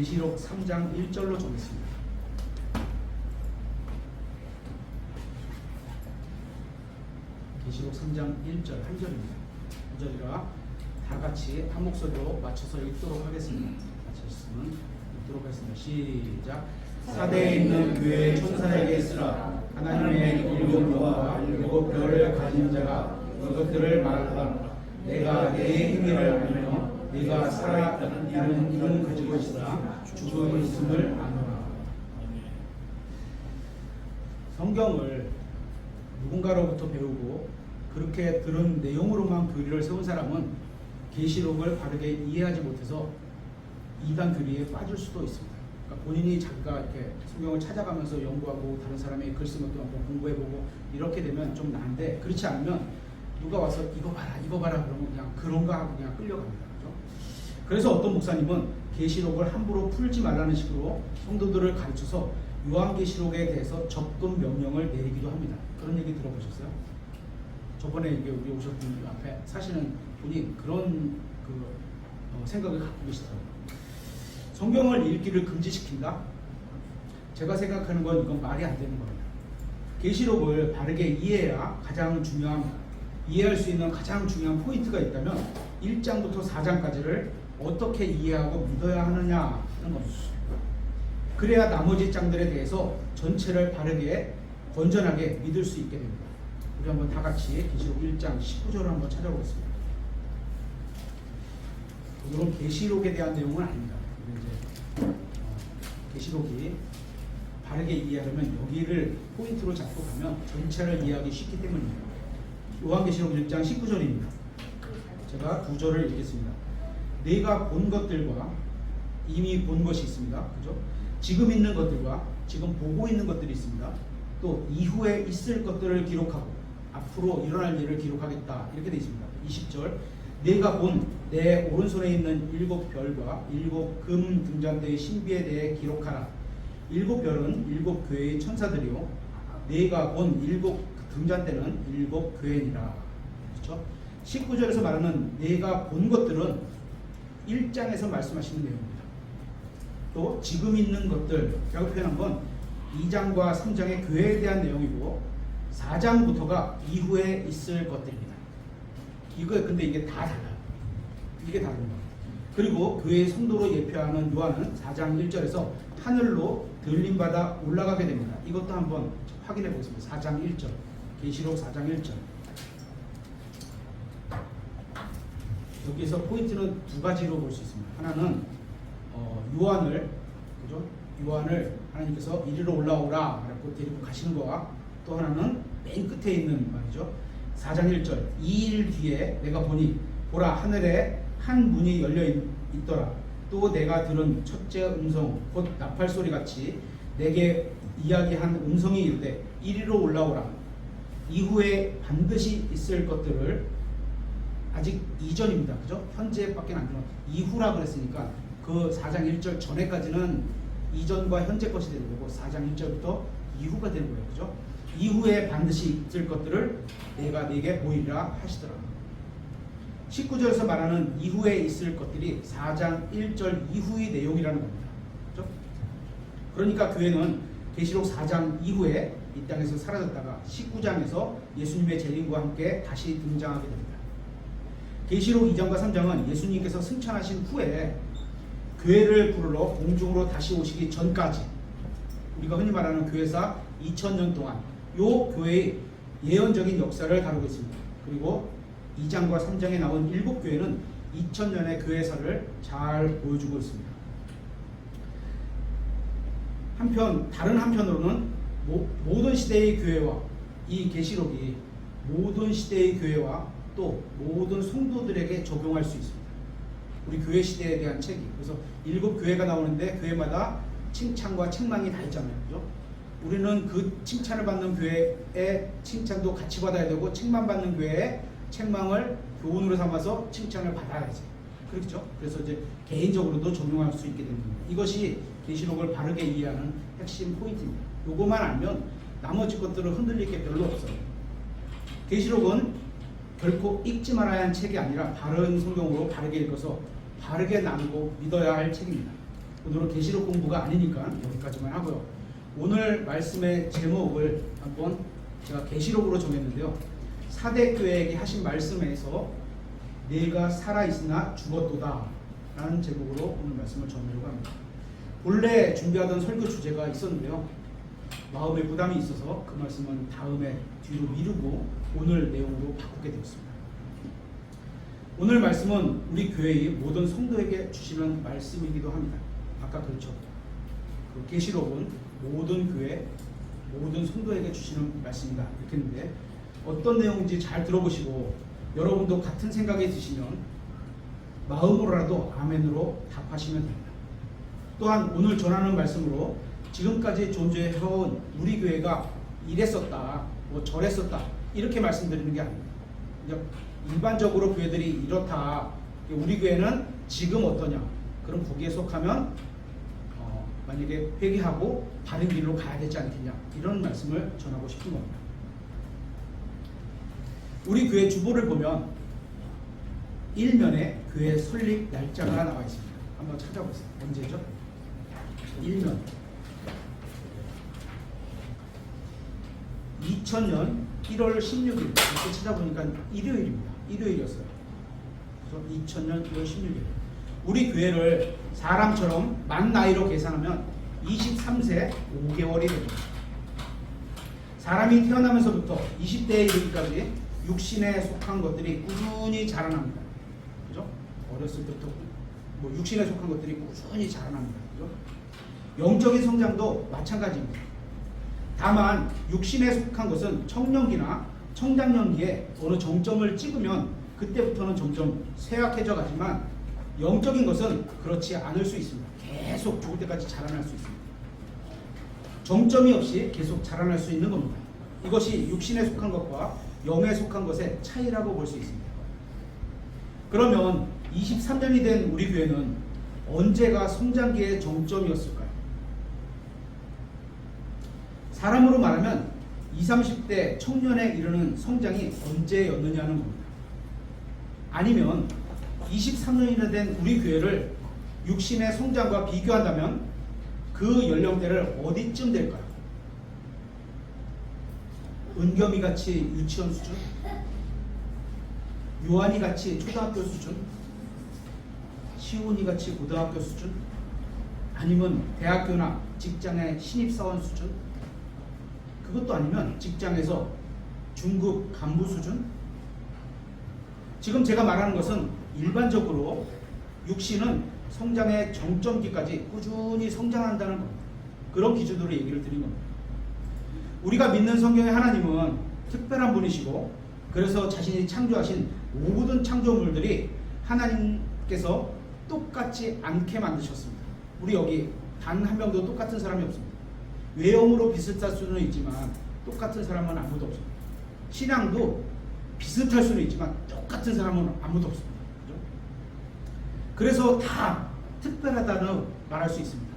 계시록 3장 1절로 정했습니다. 계시록 3장 1절 한 절입니다. 2절이라 다 같이 한 목소리로 맞춰서 읽도록 하겠습니다. 맞췄으면 읽도록 하겠습니다. 시작. 사대에 있는 교회 천사에게 쓰라. 하나님의 일곱 영과 일곱 별을 가진 자가 이것들을 말하라. 내가 내 행위를 알며 네가 살아있다는 이름 가지고 있으나 죽어 있음을 아노라. 성경을 누군가로부터 배우고 그렇게 들은 내용으로만 교리를 세운 사람은 계시록을 바르게 이해하지 못해서 이단 교리에 빠질 수도 있습니다. 그러니까 본인이 자기가 이렇게 성경을 찾아가면서 연구하고 다른 사람의 글 쓴 것도 한번 공부해보고 이렇게 되면 좀 나은데, 그렇지 않으면 누가 와서 이거 봐라 그러면 그냥 그런가 하고 그냥 끌려갑니다. 그렇죠? 그래서 어떤 목사님은 계시록을 함부로 풀지 말라는 식으로 성도들을 가르쳐서 요한계시록에 대해서 접근 명령을 내리기도 합니다. 그런 얘기 들어보셨어요? 저번에 우리 오셨던 분 앞에 사시는 분이 그런 생각을 갖고 계시더라고요. 성경을 읽기를 금지시킨다? 제가 생각하는 건 이건 말이 안 되는 겁니다. 계시록을 바르게 이해해야 가장 중요합니다. 이해할 수 있는 가장 중요한 포인트가 있다면 1장부터 4장까지를 어떻게 이해하고 믿어야 하느냐 하는 겁니다. 그래야 나머지 장들에 대해서 전체를 바르게 건전하게 믿을 수 있게 됩니다. 우리 한번 다 같이 계시록 1장 19절을 한번 찾아보겠습니다. 이건 계시록에 대한 내용은 아닙니다. 이제 계시록이 바르게 이해하려면 여기를 포인트로 잡고 가면 전체를 이해하기 쉽기 때문입니다. 요한계시록 1장 19절입니다. 제가 2절을 읽겠습니다. 내가 본 것들과 이미 본 것이 있습니다. 그죠? 지금 있는 것들과 지금 보고 있는 것들이 있습니다. 또 이후에 있을 것들을 기록하고 앞으로 일어날 일을 기록하겠다. 이렇게 되어 있습니다. 20절. 내가 본 내 오른손에 있는 7 별과 7 금 등잔대의 신비에 대해 기록하라. 7 별은 7 교회의 천사들이요, 내가 본 7 등잔대는 7 교회니라. 그렇죠? 19절에서 말하는 내가 본 것들은 1장에서 말씀하시는 내용입니다. 또 지금 있는 것들이라고 표현한 건 2장과 3장의 교회에 대한 내용이고 4장부터가 이후에 있을 것들입니다. 근데 이게 다 달라요. 이게 다른 거예요. 그리고 교회의 성도로 예표하는 요한은 4장 1절에서 하늘로 들림받아 올라가게 됩니다. 이것도 한번 확인해 보겠습니다. 4장 1절. 계시록 4장 1절. 여기서 포인트는 두 가지로 볼 수 있습니다. 하나는 요한을, 그죠? 요한을 하나님께서 이리로 올라오라 라고 데리고 가시는 거와, 또 하나는 맨 끝에 있는 말이죠. 4장 1절. 2일 뒤에 내가 보니 보라 하늘에 한 문이 열려 있더라. 또 내가 들은 첫째 음성 곧 나팔 소리 같이 내게 이야기한 음성이 이르되 이리로 올라오라. 이후에 반드시 있을 것들을, 아직 이전입니다. 그죠? 현재밖에 안 들어. 이후라 그랬으니까 그 4장 1절 전에까지는 이전과 현재 것이 되는 거고 4장 1절부터 이후가 되는 거예요. 그죠? 이후에 반드시 있을 것들을 내가 네게 보이리라 하시더라. 19절에서 말하는 이후에 있을 것들이 4장 1절 이후의 내용이라는 겁니다. 그렇죠? 그러니까 교회는 계시록 4장 이후에 이 땅에서 사라졌다가 19장에서 예수님의 재림과 함께 다시 등장하게 됩니다. 계시록 2장과 3장은 예수님께서 승천하신 후에 교회를 부르러 공중으로 다시 오시기 전까지, 우리가 흔히 말하는 교회사 2000년 동안 요 교회의 예언적인 역사를 다루고 있습니다. 그리고 2장과 3장에 나온 7교회는 2000년의 교회사를 잘 보여주고 있습니다. 다른 한편으로는 모든 시대의 교회와 이 계시록이 모든 시대의 교회와 또 모든 성도들에게 적용할 수 있습니다. 우리 교회 시대에 대한 책이, 그래서 7교회가 나오는데 교회마다 칭찬과 책망이 다 있잖아요. 그죠? 우리는 그 칭찬을 받는 교회의 칭찬도 같이 받아야 되고, 책망받는 교회의 책망을 교훈으로 삼아서 칭찬을 받아야지. 그렇죠? 그래서 이제 개인적으로도 적용할 수 있게 됩니다. 이것이 계시록을 바르게 이해하는 핵심 포인트입니다. 요거만 알면 나머지 것들은 흔들릴 게 별로 없어요. 계시록은 결코 읽지 말아야 하는 책이 아니라 바른 성경으로 바르게 읽어서 바르게 나누고 믿어야 할 책입니다. 오늘은 계시록 공부가 아니니까 여기까지만 하고요. 오늘 말씀의 제목을 한번 제가 계시록으로 정했는데요. 사대 교회에게 하신 말씀에서 내가 살아있으나 죽었도다 라는 제목으로 오늘 말씀을 전하려고 합니다. 본래 준비하던 설교 주제가 있었는데요. 마음의 부담이 있어서 그 말씀은 다음에 뒤로 미루고 오늘 내용으로 바꾸게 되었습니다. 오늘 말씀은 우리 교회의 모든 성도에게 주시는 말씀이기도 합니다. 아까 그렇죠. 그 계시록은 모든 교회, 모든 성도에게 주시는 말씀이다 이렇게 했는데 어떤 내용인지 잘 들어보시고 여러분도 같은 생각이 드시면 마음으로라도 아멘으로 답하시면 됩니다. 또한 오늘 전하는 말씀으로 지금까지 존재해온 우리 교회가 이랬었다, 뭐 저랬었다 이렇게 말씀드리는 게 아닙니다. 일반적으로 교회들이 이렇다, 우리 교회는 지금 어떠냐, 그럼 거기에 속하면 만약에 회개하고 바른 길로 가야 되지 않겠냐 이런 말씀을 전하고 싶은 겁니다. 우리 교회 주보를 보면 일면에 교회 설립 날짜가 나와 있습니다. 한번 찾아보세요. 언제죠? 일면 2000년 1월 16일 이렇게 찾아보니까 일요일입니다. 일요일이었어요. 그래서 2000년 1월 16일 우리 교회를 사람처럼 만 나이로 계산하면 23세 5개월이 됩니다. 사람이 태어나면서부터 20대에 이르기까지 육신에 속한 것들이 꾸준히 자라납니다. 그죠? 어렸을 때부터 뭐 육신에 속한 것들이 꾸준히 자라납니다. 그죠? 영적인 성장도 마찬가지입니다. 다만 육신에 속한 것은 청년기나 청장년기에 어느 정점을 찍으면 그때부터는 점점 쇠약해져 가지만 영적인 것은 그렇지 않을 수 있습니다. 계속 죽을 때까지 자라날 수 있습니다. 정점이 없이 계속 자라날 수 있는 겁니다. 이것이 육신에 속한 것과 영에 속한 것의 차이라고 볼 수 있습니다. 그러면 23년이 된 우리 교회는 언제가 성장기의 정점이었을까요? 사람으로 말하면 20, 30대 청년에 이르는 성장이 언제였느냐는 겁니다. 아니면 23년이나 된 우리 교회를 육신의 성장과 비교한다면 그 연령대를 어디쯤 될까요? 은겸이 같이 유치원 수준? 요한이 같이 초등학교 수준? 시온이 같이 고등학교 수준? 아니면 대학교나 직장의 신입사원 수준? 그것도 아니면 직장에서 중급 간부 수준? 지금 제가 말하는 것은 일반적으로 육신은 성장의 정점기까지 꾸준히 성장한다는 겁니다. 그런 기준으로 얘기를 드린 겁니다. 우리가 믿는 성경의 하나님은 특별한 분이시고 그래서 자신이 창조하신 모든 창조물들이 하나님께서 똑같지 않게 만드셨습니다. 우리 여기 단 한 명도 똑같은 사람이 없습니다. 외형으로 비슷할 수는 있지만 똑같은 사람은 아무도 없습니다. 신앙도 비슷할 수는 있지만 똑같은 사람은 아무도 없습니다. 그죠? 그래서 다 특별하다는 말할 수 있습니다.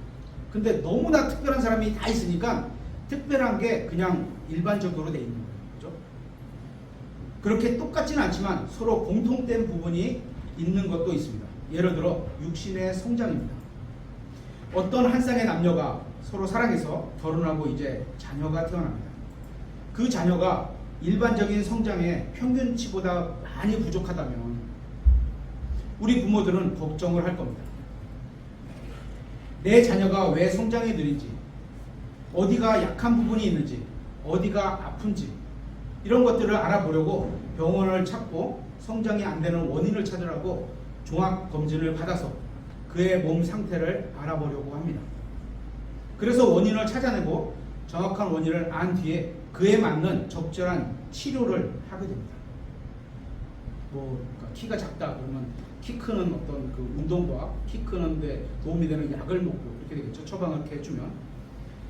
근데 너무나 특별한 사람이 다 있으니까 특별한 게 그냥 일반적으로 돼 있는 거예요. 그죠? 그렇게 똑같지는 않지만 서로 공통된 부분이 있는 것도 있습니다. 예를 들어 육신의 성장입니다. 어떤 한 쌍의 남녀가 서로 사랑해서 결혼하고 이제 자녀가 태어납니다. 그 자녀가 일반적인 성장의 평균치보다 많이 부족하다면 우리 부모들은 걱정을 할 겁니다. 내 자녀가 왜 성장이 느린지, 어디가 약한 부분이 있는지, 어디가 아픈지 이런 것들을 알아보려고 병원을 찾고 성장이 안 되는 원인을 찾으라고 종합검진을 받아서 그의 몸 상태를 알아보려고 합니다. 그래서 원인을 찾아내고 정확한 원인을 안 뒤에 그에 맞는 적절한 치료를 하게 됩니다. 그러니까 키가 작다 그러면 키 크는 어떤 그 운동과 키 크는데 도움이 되는 약을 먹고 이렇게 되겠죠. 처방을 이렇게 해주면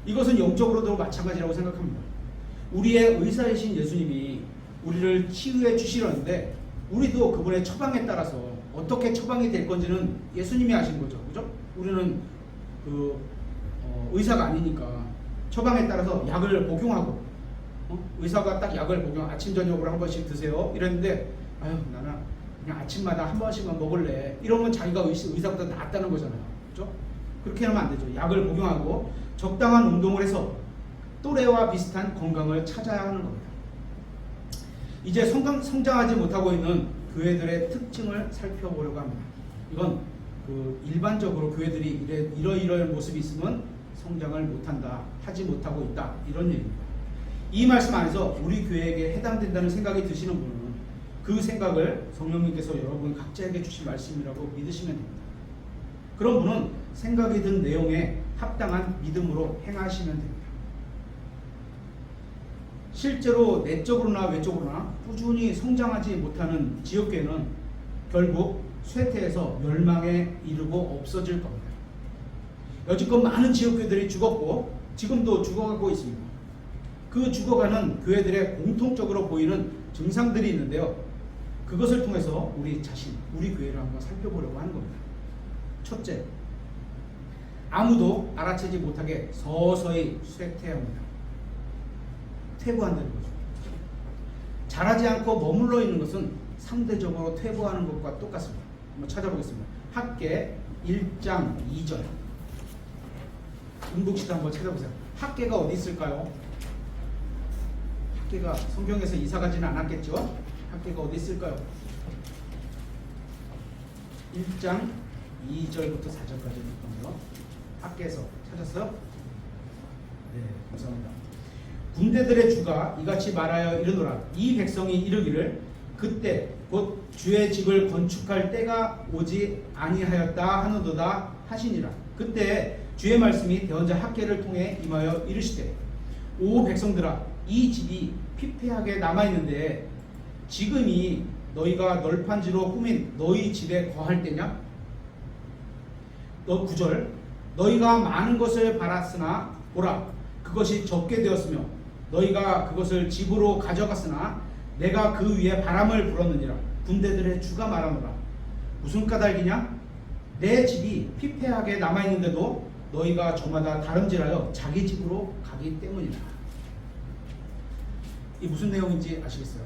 이것은 영적으로도 마찬가지라고 생각합니다. 우리의 의사이신 예수님이 우리를 치유해 주시려는데 우리도 그분의 처방에 따라서 어떻게 처방이 될 건지는 예수님이 아신 거죠. 그죠? 우리는 의사가 아니니까 처방에 따라서 약을 복용하고 의사가 딱 약을 복용 아침 저녁으로 한 번씩 드세요 이랬는데 아유 나는 그냥 아침마다 한 번씩만 먹을래 이러면 자기가 의사보다 낫다는 거잖아요. 그죠? 그렇게 하면 안 되죠. 약을 복용하고 적당한 운동을 해서 또래와 비슷한 건강을 찾아야 하는 겁니다. 이제 성장하지 못하고 있는 교회들의 특징을 살펴보려고 합니다. 이건 일반적으로 교회들이 이러이러한 모습이 있으면 성장을 못한다, 하지 못하고 있다, 이런 얘기입니다. 이 말씀 안에서 우리 교회에게 해당된다는 생각이 드시는 분은 그 생각을 성령님께서 여러분 각자에게 주신 말씀이라고 믿으시면 됩니다. 그런 분은 생각이 든 내용에 합당한 믿음으로 행하시면 됩니다. 실제로 내적으로나 외적으로나 꾸준히 성장하지 못하는 지역교회는 결국 쇠퇴해서 멸망에 이르고 없어질 겁니다. 여지껏 많은 지역교회들이 죽었고 지금도 죽어가고 있습니다. 그 죽어가는 교회들의 공통적으로 보이는 증상들이 있는데요. 그것을 통해서 우리 자신, 우리 교회를 한번 살펴보려고 하는 겁니다. 첫째, 아무도 알아채지 못하게 서서히 쇠퇴합니다. 퇴보한다는 거죠. 자라지 않고 머물러 있는 것은 상대적으로 퇴보하는 것과 똑같습니다. 한번 찾아보겠습니다. 학계 1장 2절. 음복시도 한번 찾아보세요. 학계가 어디 있을까요? 학계가 성경에서 이사가지는 않았겠죠? 학계가 어디 있을까요? 1장 2절부터 4절까지 있던데요. 학계에서 찾았어요? 네, 감사합니다. 군대들의 주가 이같이 말하여 이르노라. 이 백성이 이르기를 그때 곧 주의 집을 건축할 때가 오지 아니하였다 하는도다 하시니라. 그때 주의 말씀이 대언자 학계를 통해 임하여 이르시되 오 백성들아 이 집이 피폐하게 남아있는데 지금이 너희가 널판지로 꾸민 너희 집에 거할 때냐? 9절 너희가 많은 것을 바랐으나 보라 그것이 적게 되었으며 너희가 그것을 집으로 가져갔으나 내가 그 위에 바람을 불었느니라. 군대들의 주가 말하노라. 무슨 까닭이냐? 내 집이 피폐하게 남아있는데도 너희가 저마다 다름질하여 자기 집으로 가기 때문이다. 이 무슨 내용인지 아시겠어요?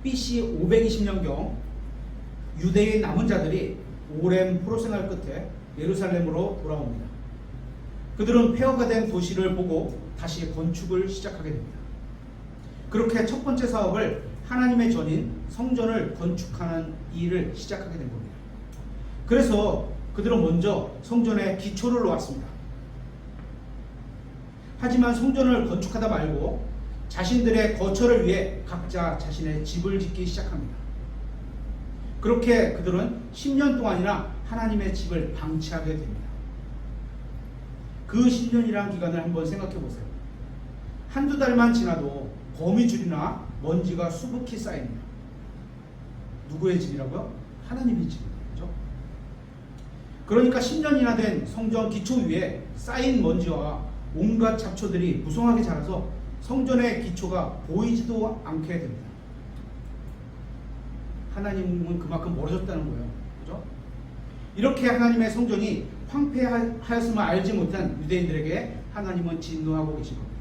BC 520년경 유대의 남은 자들이 오랜 포로 생활 끝에 예루살렘으로 돌아옵니다. 그들은 폐허가 된 도시를 보고 다시 건축을 시작하게 됩니다. 그렇게 첫 번째 사업을 하나님의 전인 성전을 건축하는 일을 시작하게 된 겁니다. 그래서 그들은 먼저 성전에 기초를 놓았습니다. 하지만 성전을 건축하다 말고 자신들의 거처를 위해 각자 자신의 집을 짓기 시작합니다. 그렇게 그들은 10년 동안이나 하나님의 집을 방치하게 됩니다. 그 10년이라는 기간을 한번 생각해 보세요. 한두 달만 지나도 거미줄이나 먼지가 수북히 쌓입니다. 누구의 집이라고요? 하나님의 집입니다. 그렇죠? 그러니까 10년이나 된 성전 기초 위에 쌓인 먼지와 온갖 잡초들이 무성하게 자라서 성전의 기초가 보이지도 않게 됩니다. 하나님은 그만큼 멀어졌다는 거예요. 그죠? 이렇게 하나님의 성전이 황폐하였음을 알지 못한 유대인들에게 하나님은 진노하고 계신 겁니다.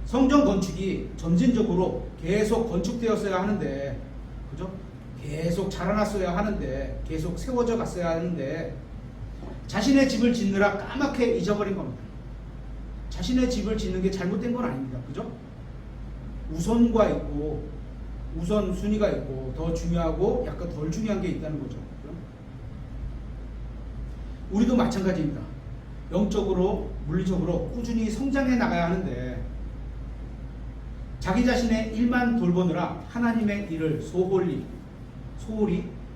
성전 건축이 점진적으로 계속 건축되었어야 하는데, 그죠? 계속 자라났어야 하는데, 계속 세워져 갔어야 하는데, 자신의 집을 짓느라 까맣게 잊어버린 겁니다. 자신의 집을 짓는 게 잘못된 건 아닙니다. 그죠? 우선과 있고, 우선순위가 있고, 더 중요하고 약간 덜 중요한 게 있다는 거죠. 그죠? 우리도 마찬가지입니다. 영적으로, 물리적으로 꾸준히 성장해 나가야 하는데, 자기 자신의 일만 돌보느라 하나님의 일을 소홀히,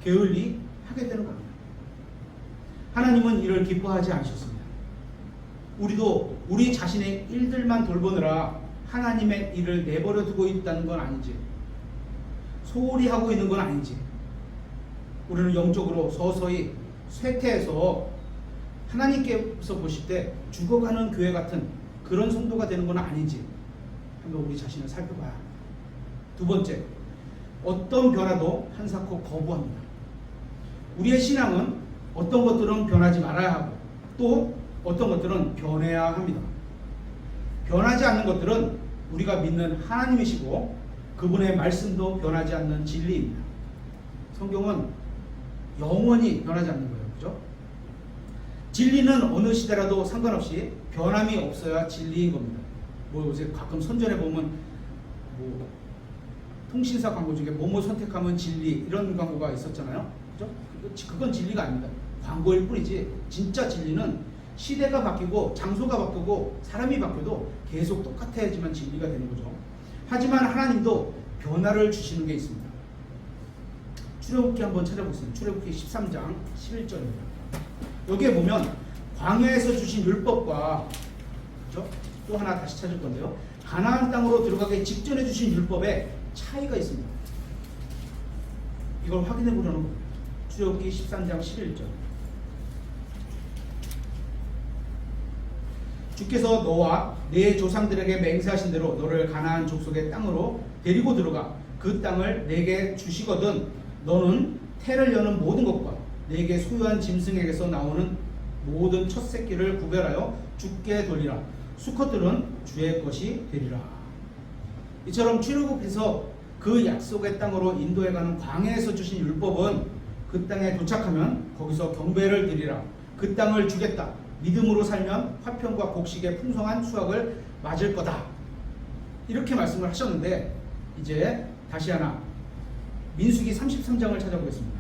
게을리 하게 되는 겁니다. 하나님은 이를 기뻐하지 않으셨습니다. 우리도 우리 자신의 일들만 돌보느라 하나님의 일을 내버려 두고 있다는 건 아니지, 소홀히 하고 있는 건 아니지, 우리는 영적으로 서서히 쇠퇴해서 하나님께서 보실 때 죽어가는 교회 같은 그런 성도가 되는 건 아닌지 한번 우리 자신을 살펴봐야 합니다. 두 번째, 어떤 변화도 한사코 거부합니다. 우리의 신앙은 어떤 것들은 변하지 말아야 하고 또 어떤 것들은 변해야 합니다. 변하지 않는 것들은 우리가 믿는 하나님이시고 그분의 말씀도 변하지 않는 진리입니다. 성경은 영원히 변하지 않는 거예요. 그죠? 진리는 어느 시대라도 상관없이 변함이 없어야 진리인 겁니다. 뭐 요새 가끔 선전해 보면 뭐 통신사 광고 중에 뭐뭐 선택하면 진리 이런 광고가 있었잖아요. 그죠? 그건 진리가 아닙니다. 광고일 뿐이지 진짜 진리는 시대가 바뀌고 장소가 바뀌고 사람이 바뀌어도 계속 똑같아야지만 진리가 되는 거죠. 하지만 하나님도 변화를 주시는 게 있습니다. 출애굽기 한번 찾아보겠습니다. 출애굽기 13장 11절입니다. 여기에 보면 광야에서 주신 율법과 그렇죠? 또 하나 다시 찾을 건데요. 가나안 땅으로 들어가기 직전에 주신 율법에 차이가 있습니다. 이걸 확인해 보려는 겁니다. 출애굽기 13장 11절. 주께서 너와 네 조상들에게 맹세하신 대로 너를 가나안 족속의 땅으로 데리고 들어가 그 땅을 내게 주시거든 너는 태를 여는 모든 것과 내게 소유한 짐승에게서 나오는 모든 첫 새끼를 구별하여 주께 돌리라. 수컷들은 주의 것이 되리라. 이처럼 출애굽해서 그 약속의 땅으로 인도해가는 광야에서 주신 율법은 그 땅에 도착하면 거기서 경배를 드리라. 그 땅을 주겠다. 믿음으로 살면 화평과 곡식의 풍성한 수확을 맞을 거다. 이렇게 말씀을 하셨는데 이제 다시 하나 민수기 33장을 찾아보겠습니다.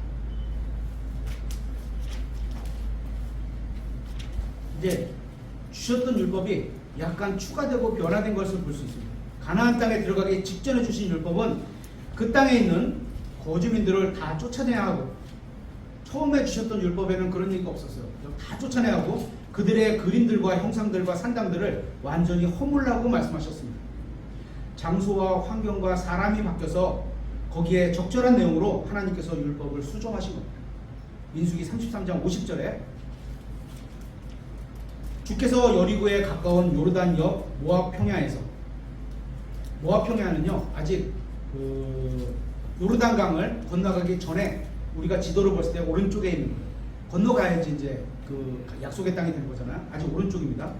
이제 주셨던 율법이 약간 추가되고 변화된 것을 볼 수 있습니다. 가나안 땅에 들어가기 직전에 주신 율법은 그 땅에 있는 거주민들을 다 쫓아내야 하고 처음에 주셨던 율법에는 그런 얘기가 없었어요. 다 쫓아내야 하고 그들의 그림들과 형상들과 산당들을 완전히 허물라고 말씀하셨습니다. 장소와 환경과 사람이 바뀌어서 거기에 적절한 내용으로 하나님께서 율법을 수정하신 겁니다. 민수기 33장 50절에 주께서 여리고에 가까운 요르단 옆 모압 평야에서 모압 평야는요 아직 요르단 강을 건너가기 전에 우리가 지도를 봤을 때 오른쪽에 있는 거예요. 건너가야지 이제 그 약속의 땅이 되는 거잖아요. 아직 오른쪽입니다.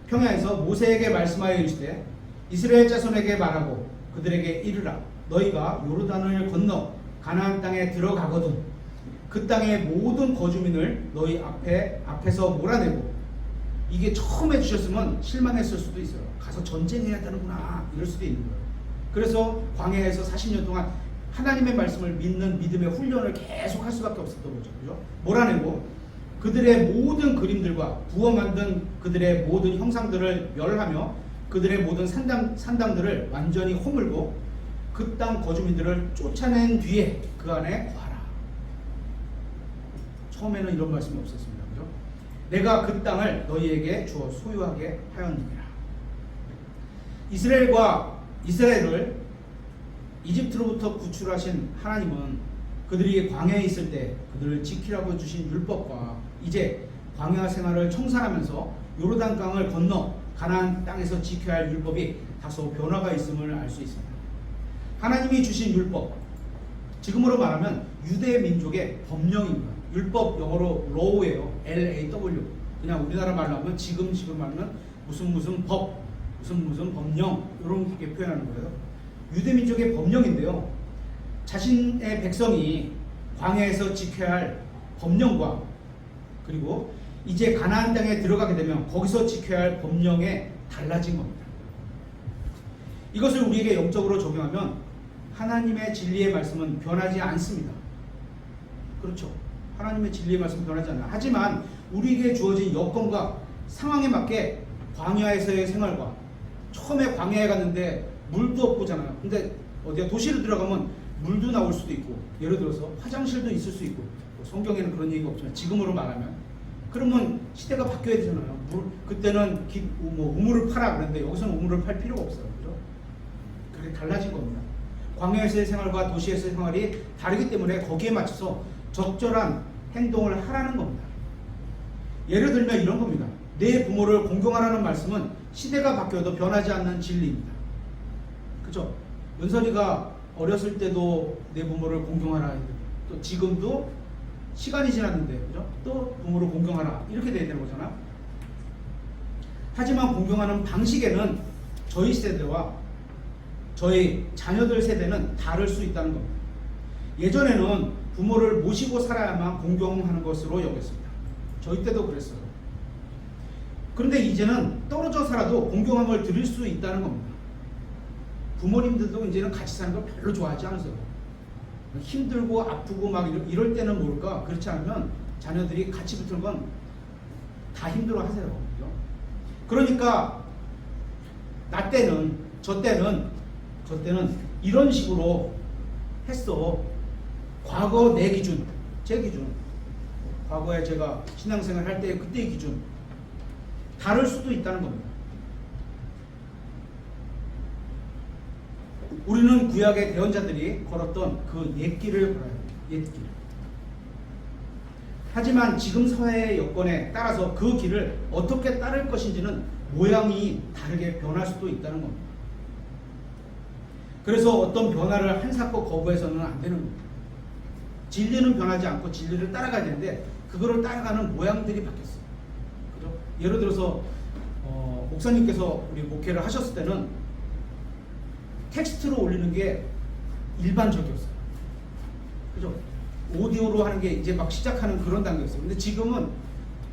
평야에서 모세에게 말씀하여 이르시되 이스라엘 자손에게 말하고 그들에게 이르라. 너희가 요르단을 건너 가나안 땅에 들어가거든 그 땅의 모든 거주민을 너희 앞에서 몰아내고 이게 처음에 주셨으면 실망했을 수도 있어요. 가서 전쟁해야 되는구나 이럴 수도 있는 거예요. 그래서 광야에서 40년 동안 하나님의 말씀을 믿는 믿음의 훈련을 계속 할 수밖에 없었던 거죠. 그죠? 몰아내고 그들의 모든 그림들과 부어 만든 그들의 모든 형상들을 멸하며 그들의 모든 산당들을 완전히 허물고 그 땅 거주민들을 쫓아낸 뒤에 그 안에 거하라. 처음에는 이런 말씀이 없었습니다. 그죠? 내가 그 땅을 너희에게 주어 소유하게 하였느니라. 이스라엘을 이집트로부터 구출하신 하나님은 그들이 광야에 있을 때 그들을 지키라고 주신 율법과 이제 광야 생활을 청산하면서 요르단강을 건너 가나안 땅에서 지켜야 할 율법이 다소 변화가 있음을 알 수 있습니다. 하나님이 주신 율법, 지금으로 말하면 유대 민족의 법령입니다. 율법 영어로 law예요. L-A-W. 그냥 우리나라 말로 하면 지금 말하면 무슨 법, 무슨 법령 이렇게 표현하는 거예요. 유대 민족의 법령인데요. 자신의 백성이 광야에서 지켜야 할 법령과 그리고 이제 가나안 땅에 들어가게 되면 거기서 지켜야 할 법령에 달라진 겁니다. 이것을 우리에게 영적으로 적용하면 하나님의 진리의 말씀은 변하지 않습니다. 그렇죠. 하나님의 진리의 말씀은 변하지 않아요. 하지만 우리에게 주어진 여건과 상황에 맞게 광야에서의 생활과 처음에 광야에 갔는데 물도 없고잖아요. 근데 어디야 도시로 들어가면 물도 나올 수도 있고 예를 들어서 화장실도 있을 수 있고 성경에는 그런 얘기가 없지만 지금으로 말하면 그러면 시대가 바뀌어야 되잖아요. 그때는 우물을 파라 그랬는데 여기서는 우물을 팔 필요가 없어요. 그죠? 그게 달라진 겁니다. 광야에서의 생활과 도시에서의 생활이 다르기 때문에 거기에 맞춰서 적절한 행동을 하라는 겁니다. 예를 들면 이런 겁니다. 내 부모를 공경하라는 말씀은 시대가 바뀌어도 변하지 않는 진리입니다. 그죠? 은선이가 어렸을 때도 내 부모를 공경하라. 또 지금도 시간이 지났는데, 그죠? 또 부모를 공경하라. 이렇게 돼야 되는 거잖아. 하지만 공경하는 방식에는 저희 세대와 저희 자녀들 세대는 다를 수 있다는 겁니다. 예전에는 부모를 모시고 살아야만 공경하는 것으로 여겼습니다. 저희 때도 그랬어요. 그런데 이제는 떨어져 살아도 공경함을 드릴 수 있다는 겁니다. 부모님들도 이제는 같이 사는 걸 별로 좋아하지 않으세요. 힘들고 아프고 막 이럴 때는 모를까, 그렇지 않으면 자녀들이 같이 붙는 건 다 힘들어 하세요. 그죠? 그러니까 나 때는, 저 때는 이런 식으로 했어. 과거 내 기준, 제 기준, 과거에 제가 신앙생활 할 때 그때의 기준 다를 수도 있다는 겁니다. 우리는 구약의 대언자들이 걸었던 그 옛길을 걸어야 합니다. 옛길. 하지만 지금 사회의 여건에 따라서 그 길을 어떻게 따를 것인지는 모양이 다르게 변할 수도 있다는 겁니다. 그래서 어떤 변화를 한사코 거부해서는 안 되는 겁니다. 진리는 변하지 않고 진리를 따라가야 되는데 그거를 따라가는 모양들이 바뀌었어요. 그죠? 예를 들어서 목사님께서 우리 목회를 하셨을 때는 텍스트로 올리는 게 일반적이었어요. 그죠? 오디오로 하는 게 이제 막 시작하는 그런 단계였어요. 근데 지금은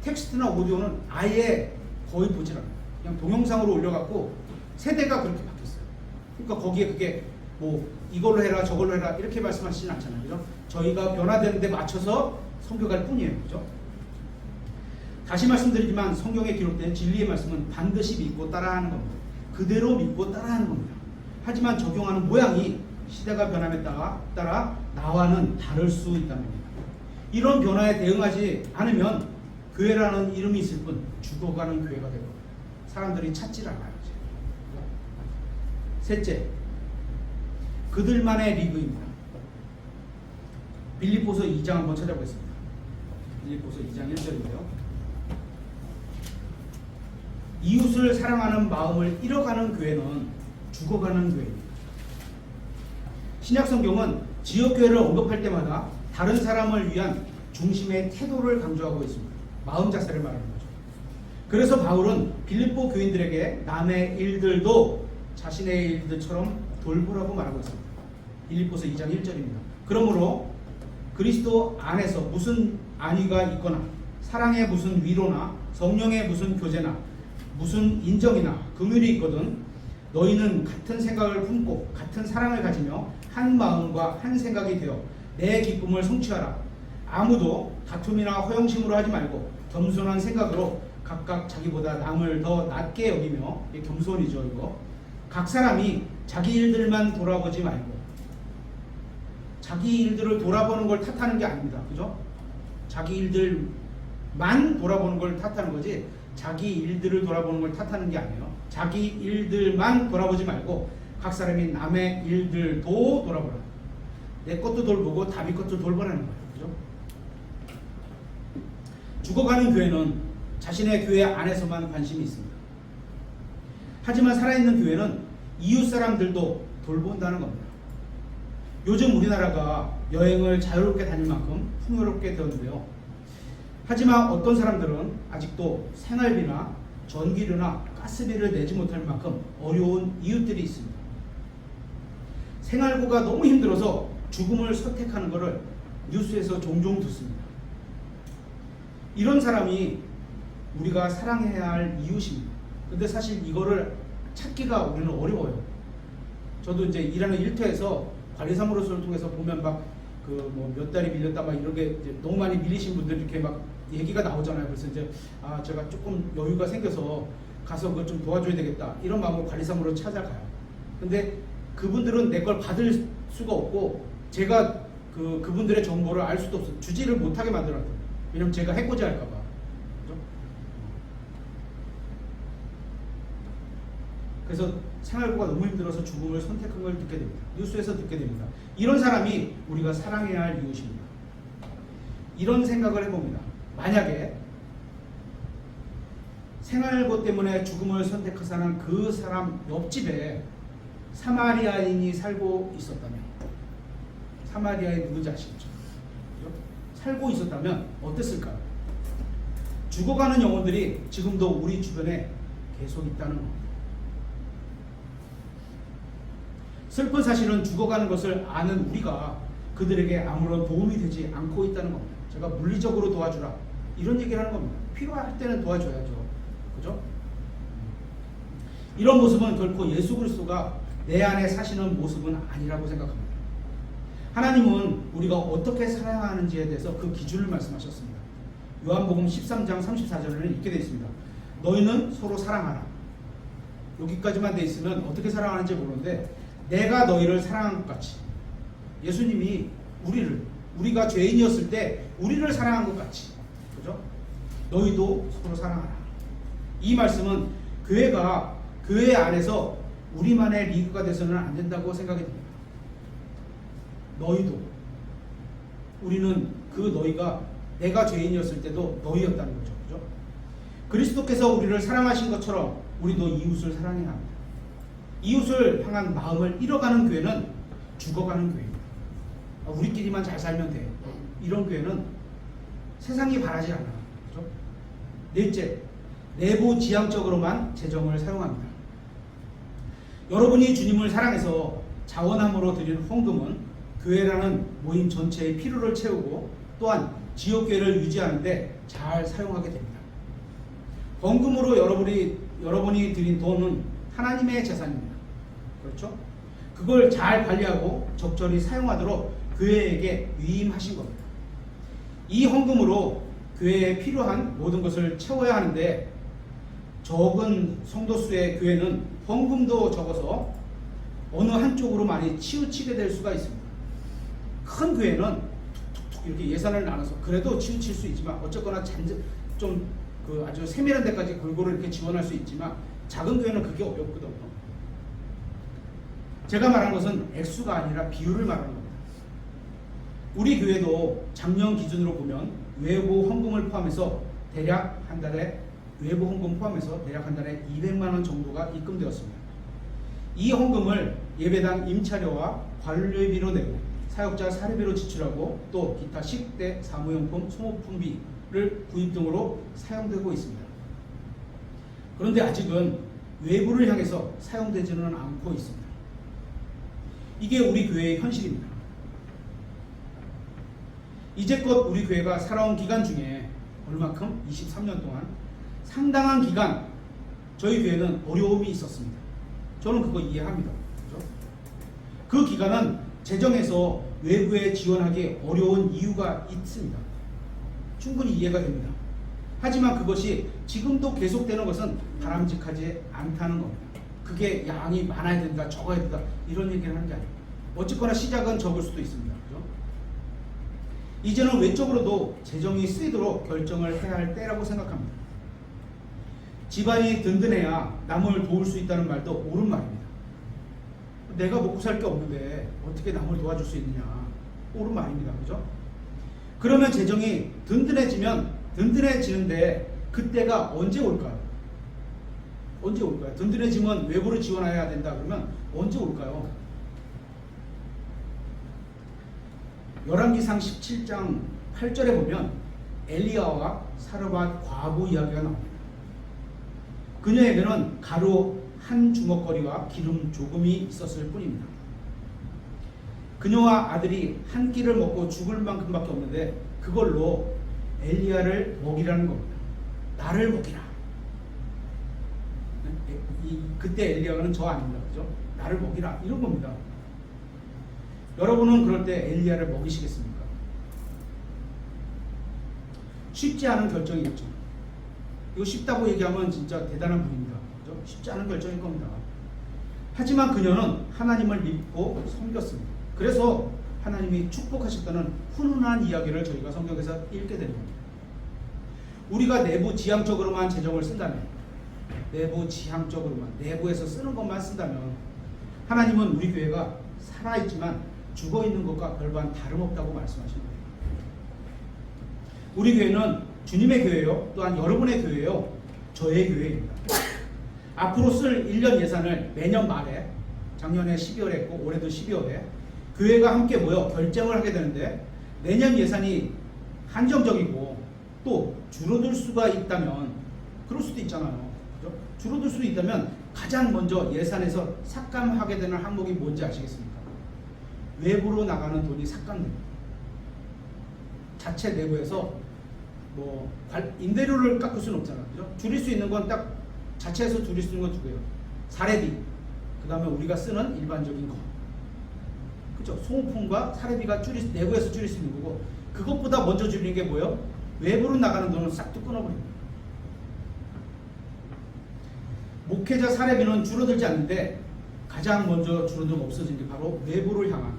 텍스트나 오디오는 아예 거의 보질 않아요. 그냥 동영상으로 올려갖고 세대가 그렇게 바뀌었어요. 그러니까 거기에 그게 뭐 이걸로 해라 저걸로 해라 이렇게 말씀하시진 않잖아요. 그죠? 저희가 변화되는 데 맞춰서 성교갈 뿐이에요. 그죠? 다시 말씀드리지만 성경에 기록된 진리의 말씀은 반드시 믿고 따라하는 겁니다. 그대로 믿고 따라하는 겁니다. 하지만 적용하는 모양이 시대가 변함에 따라 나와는 다를 수 있다는 겁니다. 이런 변화에 대응하지 않으면 교회라는 이름이 있을 뿐 죽어가는 교회가 되고 사람들이 찾질 않아요. 셋째, 그들만의 리그입니다. 빌립보서 2장 한번 찾아보겠습니다. 빌립보서 2장 1절인데요. 이웃을 사랑하는 마음을 잃어가는 교회는 죽어가는 교회입니다. 신약성경은 지역교회를 언급할 때마다 다른 사람을 위한 중심의 태도를 강조하고 있습니다. 마음 자세를 말하는 거죠. 그래서 바울은 빌립보 교인들에게 남의 일들도 자신의 일들처럼 돌보라고 말하고 있습니다. 빌립보서 2장 1절입니다. 그러므로 그리스도 안에서 무슨 안위가 있거나 사랑의 무슨 위로나 성령의 무슨 교제나 무슨 인정이나 긍휼이 있거든 너희는 같은 생각을 품고 같은 사랑을 가지며 한 마음과 한 생각이 되어 내 기쁨을 성취하라. 아무도 다툼이나 허영심으로 하지 말고 겸손한 생각으로 각각 자기보다 남을 더 낮게 여기며, 이게 겸손이죠. 이거 각 사람이 자기 일들만 돌아보지 말고, 자기 일들을 돌아보는 걸 탓하는 게 아닙니다. 그죠? 자기 일들만 돌아보는 걸 탓하는 거지 자기 일들을 돌아보는 걸 탓하는 게 아니에요. 자기 일들만 돌아보지 말고 각 사람이 남의 일들도 돌아보라. 내 것도 돌보고 남의 것도 돌보라는 거예요. 그죠? 죽어가는 교회는 자신의 교회 안에서만 관심이 있습니다. 하지만 살아있는 교회는 이웃 사람들도 돌본다는 겁니다. 요즘 우리나라가 여행을 자유롭게 다닐 만큼 풍요롭게 되었는데요. 하지만 어떤 사람들은 아직도 생활비나 전기료나 가스비를 내지 못할 만큼 어려운 이웃들이 있습니다. 생활고가 너무 힘들어서 죽음을 선택하는 것을 뉴스에서 종종 듣습니다. 이런 사람이 우리가 사랑해야 할 이웃입니다. 근데 사실 이거를 찾기가 우리는 어려워요. 저도 이제 일하는 일터에서 관리사무소를 통해서 보면 막 그 뭐 몇 달이 밀렸다 막 이런 게 이제 너무 많이 밀리신 분들 이렇게 막 얘기가 나오잖아요. 그래서 이제 제가 조금 여유가 생겨서 가서 그걸 좀 도와줘야 되겠다 이런 마음으로 관리사무소로 찾아가요. 근데 그분들은 내 걸 받을 수가 없고 제가 그분들의 정보를 알 수도 없어요. 주지를 못하게 만들어요. 왜냐면 제가 해코지 할까봐. 그죠? 그래서 생활고가 너무 힘들어서 죽음을 선택한 걸 듣게 됩니다. 뉴스에서 듣게 됩니다. 이런 사람이 우리가 사랑해야 할 이웃입니다. 이런 생각을 해봅니다. 만약에 생활고 때문에 죽음을 선택해서 사는 그 사람 옆집에 사마리아인이 살고 있었다면, 사마리아인 누군지 아시겠죠? 살고 있었다면 어땠을까요? 죽어가는 영혼들이 지금도 우리 주변에 계속 있다는 겁니다. 슬픈 사실은 죽어가는 것을 아는 우리가 그들에게 아무런 도움이 되지 않고 있다는 겁니다. 제가 물리적으로 도와주라 이런 얘기를 하는 겁니다. 필요할 때는 도와줘야죠. 그죠? 이런 모습은 결코 예수 그리스도가 내 안에 사시는 모습은 아니라고 생각합니다. 하나님은 우리가 어떻게 사랑하는지에 대해서 그 기준을 말씀하셨습니다. 요한복음 13장 34절에는 이렇게 되어 있습니다. 너희는 서로 사랑하라. 여기까지만 되어 있으면 어떻게 사랑하는지 모르는데 내가 너희를 사랑한 것 같이 예수님이 우리가 죄인이었을 때 우리를 사랑한 것 같이 그죠? 너희도 서로 사랑하라. 이 말씀은 교회 안에서 우리만의 리그가 돼서는 안 된다고 생각이 듭니다. 너희도 우리는 그 너희가 내가 죄인이었을 때도 너희였다는 거죠. 그죠? 그리스도께서 우리를 사랑하신 것처럼 우리도 이웃을 사랑해야 합니다. 이웃을 향한 마음을 잃어가는 교회는 죽어가는 교회입니다. 우리끼리만 잘 살면 돼. 이런 교회는 세상이 바라지 않아요. 그죠? 넷째, 내부 지향적으로만 재정을 사용합니다. 여러분이 주님을 사랑해서 자원함으로 드린 헌금은 교회라는 모임 전체의 필요를 채우고 또한 지역교회를 유지하는데 잘 사용하게 됩니다. 헌금으로 여러분이 드린 돈은 하나님의 재산입니다. 그렇죠? 그걸 잘 관리하고 적절히 사용하도록 교회에게 위임하신 겁니다. 이 헌금으로 교회에 필요한 모든 것을 채워야 하는데 적은 성도수의 교회는 헌금도 적어서 어느 한쪽으로 많이 치우치게 될 수가 있습니다. 큰 교회는 툭툭툭 이렇게 예산을 나눠서 그래도 치우칠 수 있지만 어쨌거나 좀 아주 세밀한 데까지 골고루 이렇게 지원할 수 있지만 작은 교회는 그게 어렵거든요. 제가 말한 것은 액수가 아니라 비율을 말하는 겁니다. 우리 교회도 작년 기준으로 보면 외부 헌금을 포함해서 대략 한 달에 외부 헌금 포함해서 대략 한 달에 200만 원 정도가 입금되었습니다. 이 헌금을 예배당 임차료와 관리비로 내고 사역자 사례비로 지출하고 또 기타 식대, 사무용품, 소모품비를 구입 등으로 사용되고 있습니다. 그런데 아직은 외부를 향해서 사용되지는 않고 있습니다. 이게 우리 교회의 현실입니다. 이제껏 우리 교회가 살아온 기간 중에 얼마큼? 23년 동안 상당한 기간 저희 교회는 어려움이 있었습니다. 저는 그거 이해합니다. 그렇죠? 그 기간은 재정에서 외부에 지원하기 어려운 이유가 있습니다. 충분히 이해가 됩니다. 하지만 그것이 지금도 계속되는 것은 바람직하지 않다는 겁니다. 그게 양이 많아야 된다, 적어야 된다 이런 얘기를 하는 게 아니에요. 어쨌거나 시작은 적을 수도 있습니다. 그렇죠? 이제는 외적으로도 재정이 쓰이도록 결정을 해야 할 때라고 생각합니다. 집안이 든든해야 남을 도울 수 있다는 말도 옳은 말입니다. 내가 먹고 살 게 없는데 어떻게 남을 도와줄 수 있느냐 옳은 말입니다. 그죠? 그러면 재정이 든든해지는데 그때가 언제 올까요? 언제 올까요? 든든해지면 외부를 지원해야 된다 그러면 언제 올까요? 열왕기상 17장 8절에 보면 엘리야와 사르밧 과부 이야기가 나옵니다. 그녀에게는 가루 한 주먹거리와 기름 조금이 있었을 뿐입니다. 그녀와 아들이 한 끼를 먹고 죽을 만큼밖에 없는데 그걸로 엘리야를 먹이라는 겁니다. 나를 먹이라. 그때 엘리야는 저 아닙니다. 그죠? 나를 먹이라 이런 겁니다. 여러분은 그럴 때 엘리야를 먹이시겠습니까? 쉽지 않은 결정이겠죠. 이거 쉽다고 얘기하면 진짜 대단한 분입니다. 그죠? 쉽지 않은 결정일 겁니다. 하지만 그녀는 하나님을 믿고 섬겼습니다. 그래서 하나님이 축복하셨다는 훈훈한 이야기를 저희가 성경에서 읽게 되는 겁니다. 우리가 내부 지향적으로만 재정을 쓴다면, 내부 지향적으로만, 내부에서 쓰는 것만 쓴다면 하나님은 우리 교회가 살아있지만 죽어있는 것과 별반 다름없다고 말씀하시는 거예요. 우리 교회는 주님의 교회요, 또한 여러분의 교회요, 저의 교회입니다. 앞으로 쓸 1년 예산을 매년 말에, 작년에 12월에 했고 올해도 12월에 교회가 함께 모여 결정을 하게 되는데 내년 예산이 한정적이고 또 줄어들 수가 있다면, 그럴 수도 있잖아요. 그렇죠? 줄어들 수도 있다면 가장 먼저 예산에서 삭감하게 되는 항목이 뭔지 아시겠습니까? 외부로 나가는 돈이 삭감됩니다. 자체 내부에서 뭐 임대료를 깎을 수는 없잖아, 그죠? 줄일 수 있는 건 딱 자체에서 줄일 수 있는 건 두 개예요. 사례비, 그 다음에 우리가 쓰는 일반적인 거, 그죠? 소모품과 사례비가 내부에서 줄일 수 있는 거고, 그것보다 먼저 줄이는 게 뭐예요? 외부로 나가는 돈을 싹 또 끊어버립니다. 목회자 사례비는 줄어들지 않는데 가장 먼저 줄어들고 없어진 게 바로 외부를 향한,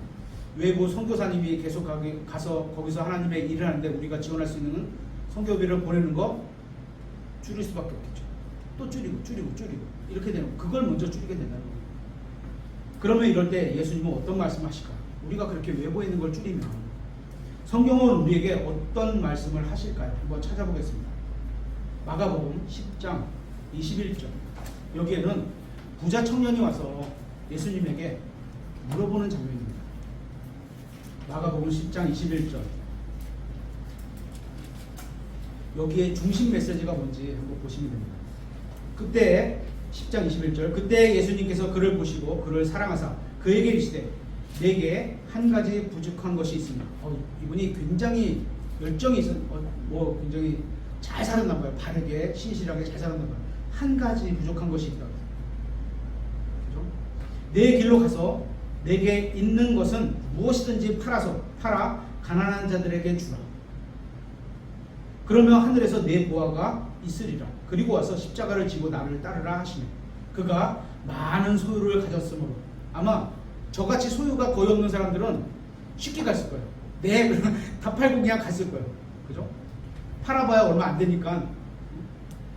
외부 선교사님이 계속 가서 거기서 하나님의 일을 하는데 우리가 지원할 수 있는 선교비를 보내는 거 줄일 수밖에 없겠죠. 또 줄이고 이렇게 되는 거, 그걸 먼저 줄이게 된다는 거예요. 그러면 이럴 때 예수님은 어떤 말씀을 하실까? 우리가 그렇게 외부에 있는 걸 줄이면 성경은 우리에게 어떤 말씀을 하실까요? 한번 찾아보겠습니다. 마가복음 10장 21절, 여기에는 부자 청년이 와서 예수님에게 물어보는 장면입니다. 마가복음 10장 21절, 여기에 중심 메시지가 뭔지 한번 보시면 됩니다. 그때 10장 21절, 그때 예수님께서 그를 보시고 그를 사랑하사 그에게 이르시되 내게 한 가지 부족한 것이 있습니다. 이분이 굉장히 열정이 굉장히 잘 살았나 봐요. 바르게 신실하게 잘 살았나 봐요. 한 가지 부족한 것이 있다. 그죠? 내 길로 가서 내게 있는 것은 무엇이든지 팔아 가난한 자들에게 주라. 그러면 하늘에서 내 보화가 있으리라. 그리고 와서 십자가를 지고 나를 따르라 하시네. 그가 많은 소유를 가졌으므로, 아마 저같이 소유가 거의 없는 사람들은 쉽게 갔을 거예요. 네, 다 팔고 그냥 갔을 거예요. 그죠? 팔아봐야 얼마 안 되니까.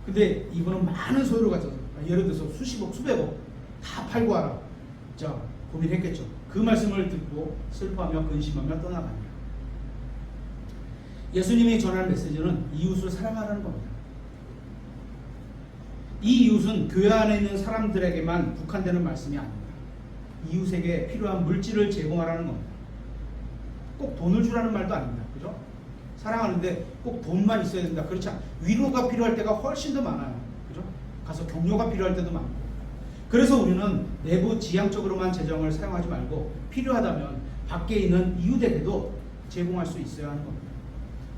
근데 이분은 많은 소유를 가져서, 예를 들어서 수십억, 수백억 다 팔고 와라. 자, 고민했겠죠. 그 말씀을 듣고 슬퍼하며 근심하며 떠나갑니다. 예수님이 전하는 메시지는 이웃을 사랑하라는 겁니다. 이 이웃은 교회 안에 있는 사람들에게만 국한되는 말씀이 아닙니다. 이웃에게 필요한 물질을 제공하라는 겁니다. 꼭 돈을 주라는 말도 아닙니다. 그죠? 사랑하는데 꼭 돈만 있어야 된다. 그렇지 않아요. 위로가 필요할 때가 훨씬 더 많아요. 그죠? 가서 격려가 필요할 때도 많고. 그래서 우리는 내부 지향적으로만 재정을 사용하지 말고 필요하다면 밖에 있는 이웃에게도 제공할 수 있어야 하는 겁니다.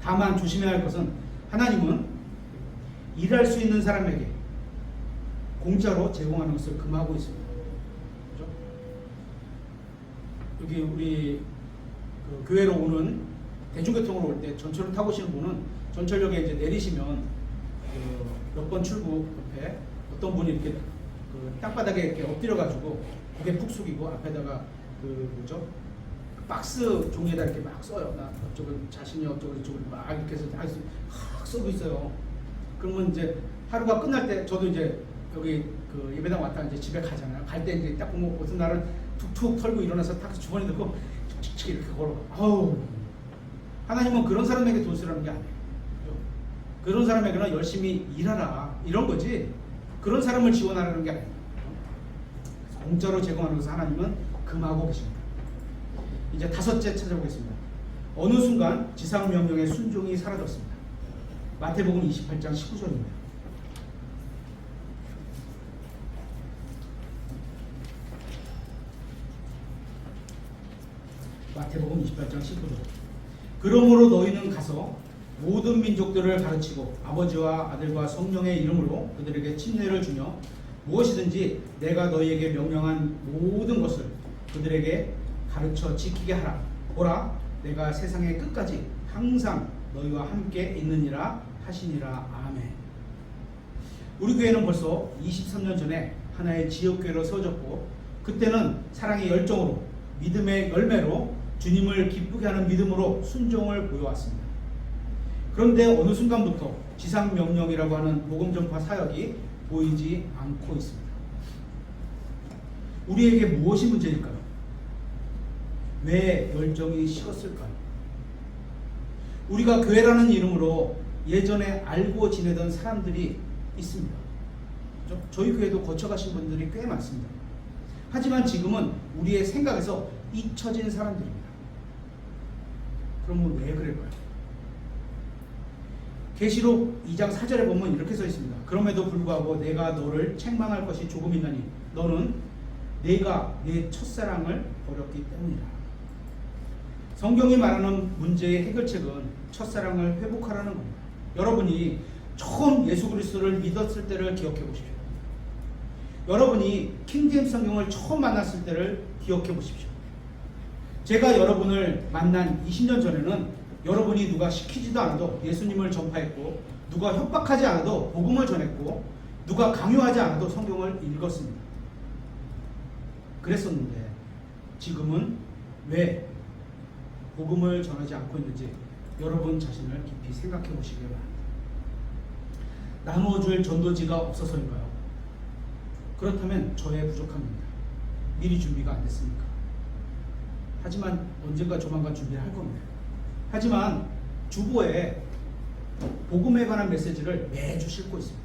다만 조심해야 할 것은, 하나님은 일할 수 있는 사람에게 공짜로 제공하는 것을 금하고 있습니다. 그렇죠? 여기 우리 그 교회로 오는 대중교통으로 올 때 전철을 타고 오시는 분은 전철역에 이제 내리시면 몇 번 출구 옆에 어떤 분이 이렇게 그 땅바닥에 이렇게 엎드려가지고 고개 푹 숙이고 앞에다가 박스 종이에다 이렇게 막 써요. 나 어쩌고 자신이 어쩌고 이쪽을 막 이렇게 해서 막 쓰고 있어요. 그러면 이제 하루가 끝날 때 저도 이제 여기 그 예배당 왔다 이제 집에 가잖아요. 갈 때 이제 딱 보면 어떤 날은 툭툭 털고 일어나서 딱 주머니 넣고 칙칙 이렇게 걸어. 아우, 하나님은 그런 사람에게 돈 쓰라는 게 아니에요. 그죠? 그런 사람에게는 열심히 일하라 이런 거지, 그런 사람을 지원하라는 게 아니에요. 공짜로 제공하는 것을 하나님은 금하고 계십니다. 이제 다섯째 찾아보겠습니다. 어느 순간 지상명령의 순종이 사라졌습니다. 마태복음 28장 19절입니다. 마태복음 28장 19절. 그러므로 너희는 가서 모든 민족들을 가르치고 아버지와 아들과 성령의 이름으로 그들에게 침례를 주며 무엇이든지 내가 너희에게 명령한 모든 것을 그들에게 가르쳐 지키게 하라. 보라, 내가 세상의 끝까지 항상 너희와 함께 있느니라 하시니라. 아멘. 우리 교회는 벌써 23년 전에 하나의 지역교회로 세워졌고, 그때는 사랑의 열정으로, 믿음의 열매로 주님을 기쁘게 하는 믿음으로 순종을 보여왔습니다. 그런데 어느 순간부터 지상명령이라고 하는 복음전파 사역이 보이지 않고 있습니다. 우리에게 무엇이 문제일까요? 왜 열정이 식었을까요? 우리가 교회라는 이름으로 예전에 알고 지내던 사람들이 있습니다. 그렇죠? 저희 교회도 거쳐가신 분들이 꽤 많습니다. 하지만 지금은 우리의 생각에서 잊혀진 사람들입니다. 그럼 왜 그럴까요? 계시록 2장 4절에 보면 이렇게 써 있습니다. 그럼에도 불구하고 내가 너를 책망할 것이 조금 있나니 너는 내가 내 첫사랑을 버렸기 때문이라. 성경이 말하는 문제의 해결책은 첫사랑을 회복하라는 겁니다. 여러분이 처음 예수 그리스도를 믿었을 때를 기억해 보십시오. 여러분이 킹제임스 성경을 처음 만났을 때를 기억해 보십시오. 제가 여러분을 만난 20년 전에는 여러분이 누가 시키지도 않아도 예수님을 전파했고, 누가 협박하지 않아도 복음을 전했고, 누가 강요하지 않아도 성경을 읽었습니다. 그랬었는데 지금은 왜 복음을 전하지 않고 있는지 여러분 자신을 깊이 생각해 보시기 바랍니다. 나누어줄 전도지가 없어서인가요? 그렇다면 저의 부족함입니다. 미리 준비가 안 됐습니까? 하지만 언젠가 조만간 준비를 할 겁니다. 하지만 주보에 복음에 관한 메시지를 매주 싣고 있습니다.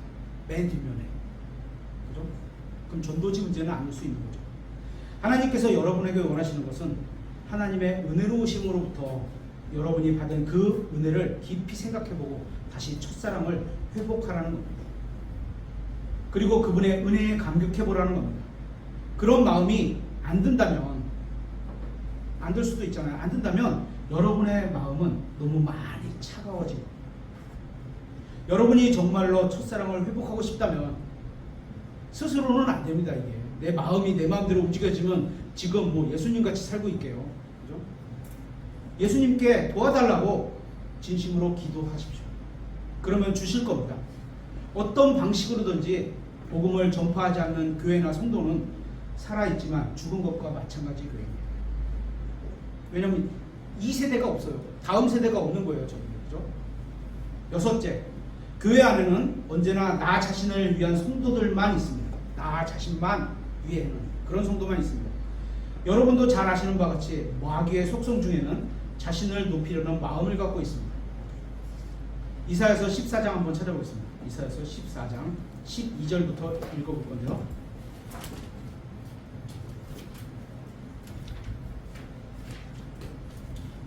맨 뒷면에. 그죠? 그럼 전도지 문제는 아닐 수 있는 거죠. 하나님께서 여러분에게 원하시는 것은 하나님의 은혜로우심으로부터 여러분이 받은 그 은혜를 깊이 생각해보고 다시 첫사랑을 회복하라는 겁니다. 그리고 그분의 은혜에 감격해보라는 겁니다. 그런 마음이 안 든다면, 안 들 수도 있잖아요. 안 든다면 여러분의 마음은 너무 많이 차가워지고, 여러분이 정말로 첫사랑을 회복하고 싶다면 스스로는 안 됩니다. 이게 내 마음이 내 마음대로 움직여지면 지금 뭐 예수님같이 살고 있게요. 그죠? 예수님께 도와달라고 진심으로 기도하십시오. 그러면 주실 겁니다. 어떤 방식으로든지 복음을 전파하지 않는 교회나 성도는 살아있지만 죽은 것과 마찬가지 교회입니다. 왜냐하면 이 세대가 없어요. 다음 세대가 없는 거예요. 저는. 그죠? 여섯째, 교회 안에는 언제나 나 자신을 위한 성도들만 있습니다. 나 자신만 위에는 그런 성도만 있습니다. 여러분도 잘 아시는 바와 같이 마귀의 속성 중에는 자신을 높이려는 마음을 갖고 있습니다. 이사야서 14장 한번 찾아보겠습니다. 이사야서 14장 12절부터 읽어볼 건데요.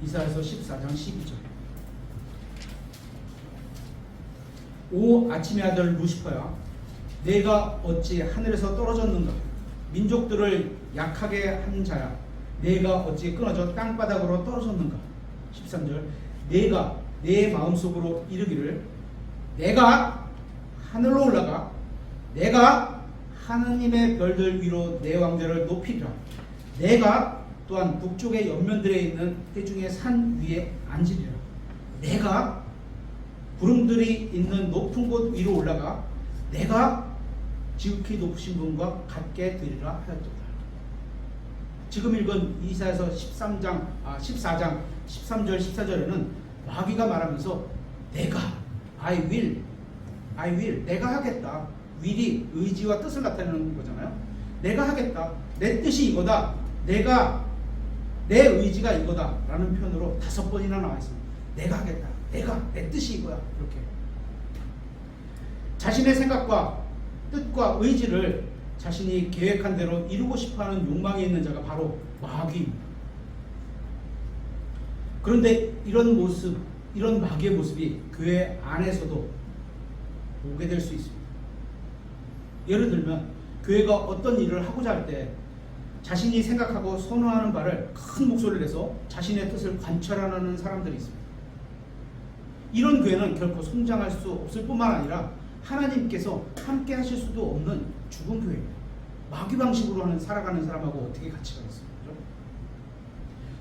이사야서 14장 12절. 오 아침의 아들 루시퍼야, 내가 어찌 하늘에서 떨어졌는가? 민족들을 약하게 한 자야, 내가 어찌 끊어져 땅바닥으로 떨어졌는가? 13절. 내가 내 마음속으로 이르기를, 내가 하늘로 올라가 내가 하느님의 별들 위로 내 왕좌를 높이리라. 내가 또한 북쪽의 옆면들에 있는 해중의 산 위에 앉으리라. 내가 구름들이 있는 높은 곳 위로 올라가 내가 지극히 높으신 분과 같게 되리라 하였도다. 지금 읽은 이사야서 14장 13절 14절에는 마귀가 말하면서 내가 I will 내가 하겠다. will이 의지와 뜻을 나타내는 거잖아요. 내가 하겠다. 내 뜻이 이거다. 내 의지가 이거다 라는 표현으로 5번이나 나와 있습니다. 내가 하겠다. 내 뜻이 이거야. 이렇게 자신의 생각과 뜻과 의지를 자신이 계획한 대로 이루고 싶어하는 욕망이 있는 자가 바로 마귀입니다. 그런데 이런 마귀의 모습이 교회 안에서도 보게 될 수 있습니다. 예를 들면 교회가 어떤 일을 하고자 할 때 자신이 생각하고 선호하는 바를 큰 목소리를 내서 자신의 뜻을 관철하는 사람들이 있습니다. 이런 교회는 결코 성장할 수 없을 뿐만 아니라 하나님께서 함께 하실 수도 없는 죽은 교회입니다. 마귀 방식으로 살아가는 사람하고 어떻게 같이 가겠습니까?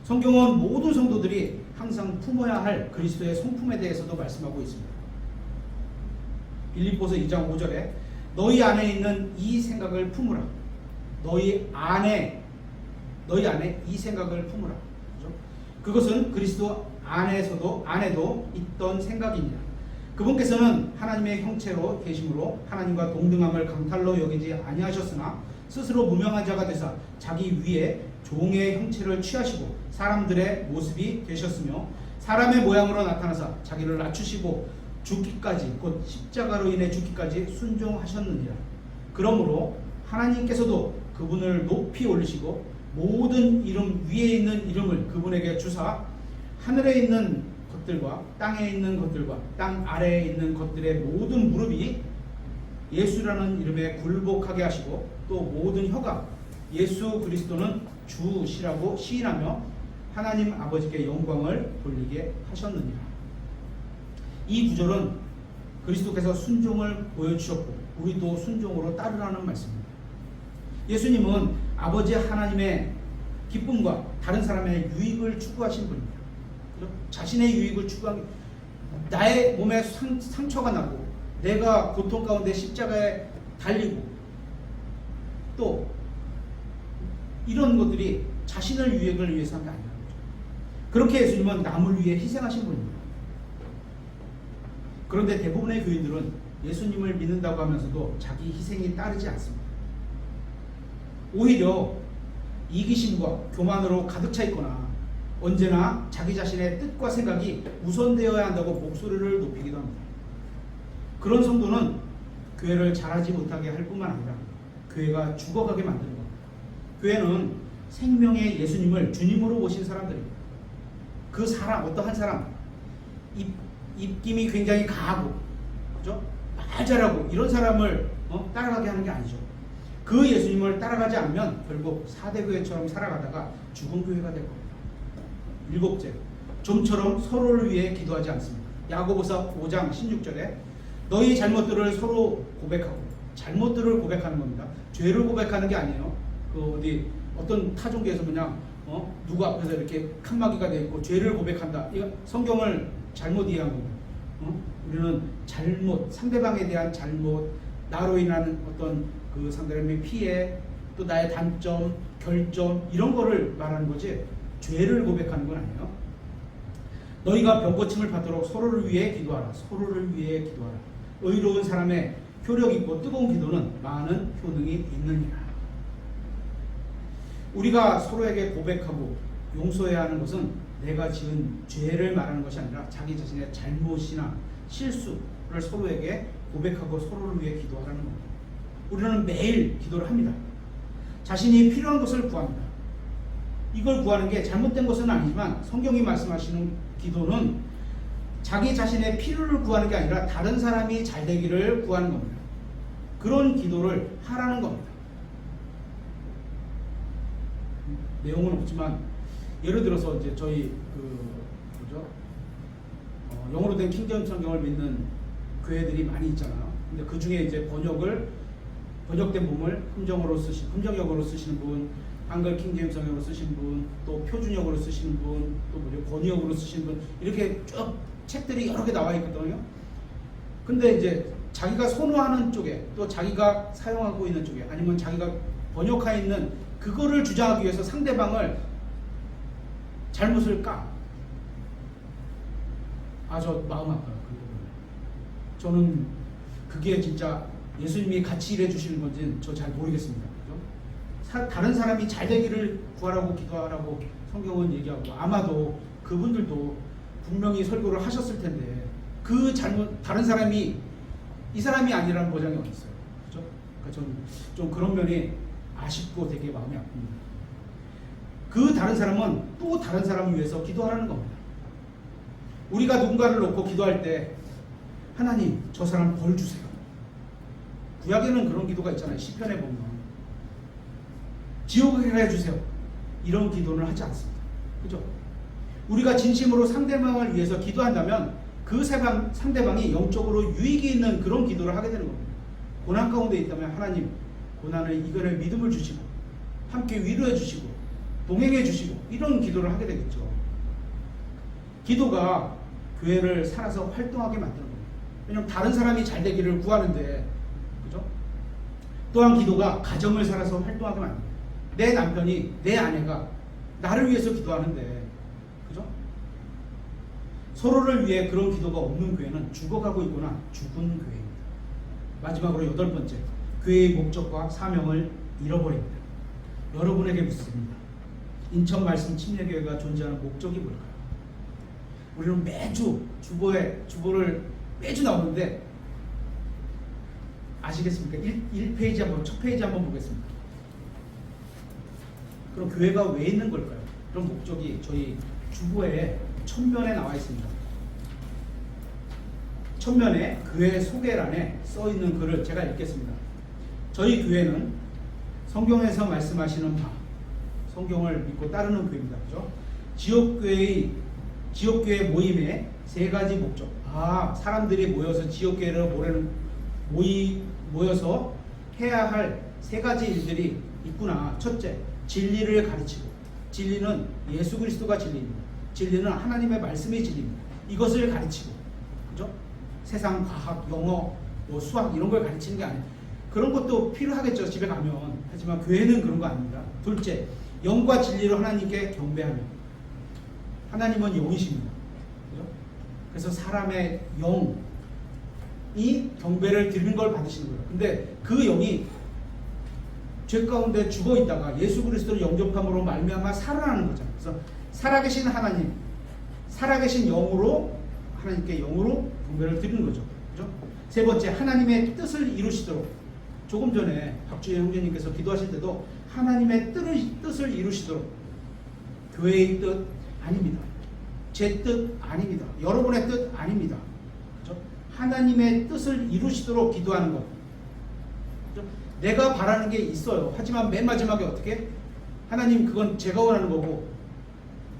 성경은 모든 성도들이 항상 품어야 할 그리스도의 성품에 대해서도 말씀하고 있습니다. 빌립보서 2장 5절에 너희 안에 있는 이 생각을 품으라. 너희 안에 이 생각을 품으라. 그렇죠? 그것은 그리스도 안에도 있던 생각입니다. 그분께서는 하나님의 형체로 계심으로 하나님과 동등함을 강탈로 여기지 아니하셨으나 스스로 무명한 자가 되사 자기 위에 종의 형체를 취하시고 사람들의 모습이 되셨으며 사람의 모양으로 나타나사 자기를 낮추시고 죽기까지 곧 십자가로 인해 죽기까지 순종하셨느니라. 그러므로 하나님께서도 그분을 높이 올리시고 모든 이름 위에 있는 이름을 그분에게 주사 하늘에 있는 것들과 땅에 있는 것들과 땅 아래에 있는 것들의 모든 무릎이 예수라는 이름에 굴복하게 하시고 또 모든 혀가 예수 그리스도는 주시라고 시인하며 하나님 아버지께 영광을 돌리게 하셨느니라. 이 구절은 그리스도께서 순종을 보여주셨고 우리도 순종으로 따르라는 말씀입니다. 예수님은 아버지 하나님의 기쁨과 다른 사람의 유익을 추구하신 분입니다. 그죠? 자신의 유익을 추구한 나의 몸에 상처가 나고 내가 고통 가운데 십자가에 달리고 또 이런 것들이 자신의 유익을 위해서 한 게 아니라는 거죠. 그렇게 예수님은 남을 위해 희생하신 분입니다. 그런데 대부분의 교인들은 예수님을 믿는다고 하면서도 자기 희생이 따르지 않습니다. 오히려 이기심과 교만으로 가득 차 있거나 언제나 자기 자신의 뜻과 생각이 우선되어야 한다고 목소리를 높이기도 합니다. 그런 성도는 교회를 잘하지 못하게 할 뿐만 아니라 교회가 죽어가게 만드는 겁니다. 교회는 생명의 예수님을 주님으로 모신 사람들입니다. 그 사람, 어떠한 사람, 입김이 굉장히 강하고, 그죠? 말 잘하고 이런 사람을 따라가게 하는 게 아니죠. 그 예수님을 따라가지 않으면 결국 4대 교회처럼 살아가다가 죽은 교회가 될 겁니다. 7째, 좀처럼 서로를 위해 기도하지 않습니다. 야고보서 5장 16절에 너희 잘못들을 서로 고백하고, 잘못들을 고백하는 겁니다. 죄를 고백하는 게 아니에요. 어떤 타종교에서 그냥 누구 앞에서 이렇게 칸막이가 되어 있고 죄를 고백한다. 이거 성경을 잘못 이해한 겁니다. 우리는 잘못, 상대방에 대한 잘못, 나로 인한 어떤 그 상대방의 피해, 또 나의 단점, 결점 이런 거를 말하는 거지 죄를 고백하는 건 아니에요. 너희가 병고침을 받도록 서로를 위해 기도하라. 서로를 위해 기도하라. 의로운 사람의 효력 있고 뜨거운 기도는 많은 효능이 있느니라. 우리가 서로에게 고백하고 용서해야 하는 것은 내가 지은 죄를 말하는 것이 아니라 자기 자신의 잘못이나 실수를 서로에게 고백하고 서로를 위해 기도하라는 겁니다. 우리는 매일 기도를 합니다. 자신이 필요한 것을 구합니다. 이걸 구하는 게 잘못된 것은 아니지만 성경이 말씀하시는 기도는 자기 자신의 필요를 구하는 게 아니라 다른 사람이 잘 되기를 구하는 겁니다. 그런 기도를 하라는 겁니다. 내용은 없지만 예를 들어서 이제 저희 영어로 된 킹제임스 성경을 믿는 교회들이 많이 있잖아요. 근데 그 중에 이제 번역된 부분을 함정어로 쓰시는 분, 한글 킹제임스 성경으로 쓰시는 분, 또 표준역으로 쓰시는 분, 또 권위역으로 쓰시는 분, 이렇게 쭉 책들이 여러 개 나와 있거든요. 근데 이제 자기가 선호하는 쪽에, 또 자기가 사용하고 있는 쪽에, 아니면 자기가 번역하에 있는 그거를 주장하기 위해서 상대방을 잘못을 저 마음 아파요. 저는 그게 진짜 예수님이 같이 일해 주시는 건지는 저 잘 모르겠습니다. 그죠? 다른 사람이 잘 되기를 구하라고 기도하라고 성경은 얘기하고, 아마도 그분들도 분명히 설교를 하셨을 텐데 그 잘못, 다른 사람이 이 사람이 아니라는 보장이 어디 있어요? 그죠? 그러니까 저는 좀 그런 면이 아쉽고 되게 마음이 아픕니다. 그 다른 사람은 또 다른 사람을 위해서 기도하라는 겁니다. 우리가 누군가를 놓고 기도할 때 하나님 저 사람 벌 주세요. 구약에는 그런 기도가 있잖아요. 시편에 보면 지옥을 해주세요. 이런 기도는 하지 않습니다. 그죠? 우리가 진심으로 상대방을 위해서 기도한다면 그 상대방이 영적으로 유익이 있는 그런 기도를 하게 되는 겁니다. 고난 가운데 있다면 하나님 고난을 이겨낼 믿음을 주시고 함께 위로해 주시고 동행해 주시고 이런 기도를 하게 되겠죠. 기도가 교회를 살아서 활동하게 만드는 겁니다. 왜냐하면 다른 사람이 잘 되기를 구하는데, 그죠? 또한 기도가 가정을 살아서 활동하게 만듭니다. 내 남편이, 내 아내가 나를 위해서 기도하는데, 그죠? 서로를 위해 그런 기도가 없는 교회는 죽어가고 있거나 죽은 교회입니다. 마지막으로 8번째, 교회의 목적과 사명을 잃어버립니다. 여러분에게 묻습니다. 인천 말씀 침례교회가 존재하는 목적이 뭘까요? 우리는 매주 주보를 매주 나오는데 아시겠습니까? 1페이지 한번, 첫 페이지 한번 보겠습니다. 그럼 교회가 왜 있는 걸까요? 그런 목적이 저희 주보의 첫면에 나와 있습니다. 첫면에 교회 소개란에 써 있는 글을 제가 읽겠습니다. 저희 교회는 성경에서 말씀하시는 바, 성경을 믿고 따르는 교회입니다. 그죠? 지역교회 모임의 3가지 목적. 사람들이 모여서 지역교회를 모여서 해야 할 세 가지 일들이 있구나. 첫째, 진리를 가르치고, 진리는 예수 그리스도가 진리입니다. 진리는 하나님의 말씀이 진리입니다. 이것을 가르치고, 그죠? 세상 과학, 영어, 수학 이런 걸 가르치는 게 아니에요. 그런 것도 필요하겠죠, 집에 가면. 하지만 교회는 그런 거 아닙니다. 둘째, 영과 진리로 하나님께 경배하며. 하나님은 영이십니다. 그죠? 그래서 사람의 영이 경배를 드리는 걸 받으시는 거예요. 근데 그 영이 죄 가운데 죽어 있다가 예수 그리스도를 영접함으로 말미암아 살아나는 거죠. 그래서 살아계신 하나님, 살아계신 영으로 하나님께 영으로 경배를 드리는 거죠. 그죠? 세 번째, 하나님의 뜻을 이루시도록. 조금 전에 박주혜 형제님께서 기도하실 때도 하나님의 뜻을 이루시도록. 교회의 뜻 아닙니다. 제 뜻 아닙니다. 여러분의 뜻 아닙니다. 그죠? 하나님의 뜻을 이루시도록 기도하는 것. 그죠? 내가 바라는 게 있어요. 하지만 맨 마지막에 어떻게? 하나님, 그건 제가 원하는 거고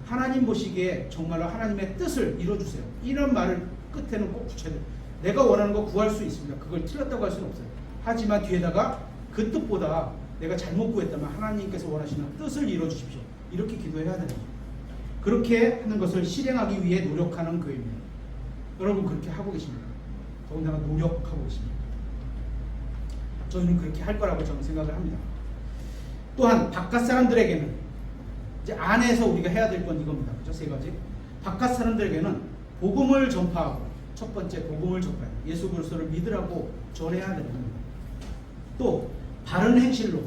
하나님 보시기에 정말로 하나님의 뜻을 이뤄주세요. 이런 말을 끝에는 꼭 붙여야 돼요. 내가 원하는 거 구할 수 있습니다. 그걸 틀렸다고 할 수는 없어요. 하지만 뒤에다가 그 뜻보다 내가 잘못 구했다면 하나님께서 원하시는 뜻을 이뤄주십시오. 이렇게 기도해야 되는 거죠. 그렇게 하는 것을 실행하기 위해 노력하는 교회입니다. 여러분 그렇게 하고 계십니까? 더군다나 노력하고 계십니까? 저희는 그렇게 할 거라고 저는 생각을 합니다. 또한 바깥 사람들에게는, 이제 안에서 우리가 해야 될 건 이겁니다. 그죠? 세 가지. 바깥 사람들에게는 복음을 전파하고, 첫 번째 복음을 전파해요. 예수 그리스도를 믿으라고 전해야 되는 겁니다. 또 바른 행실로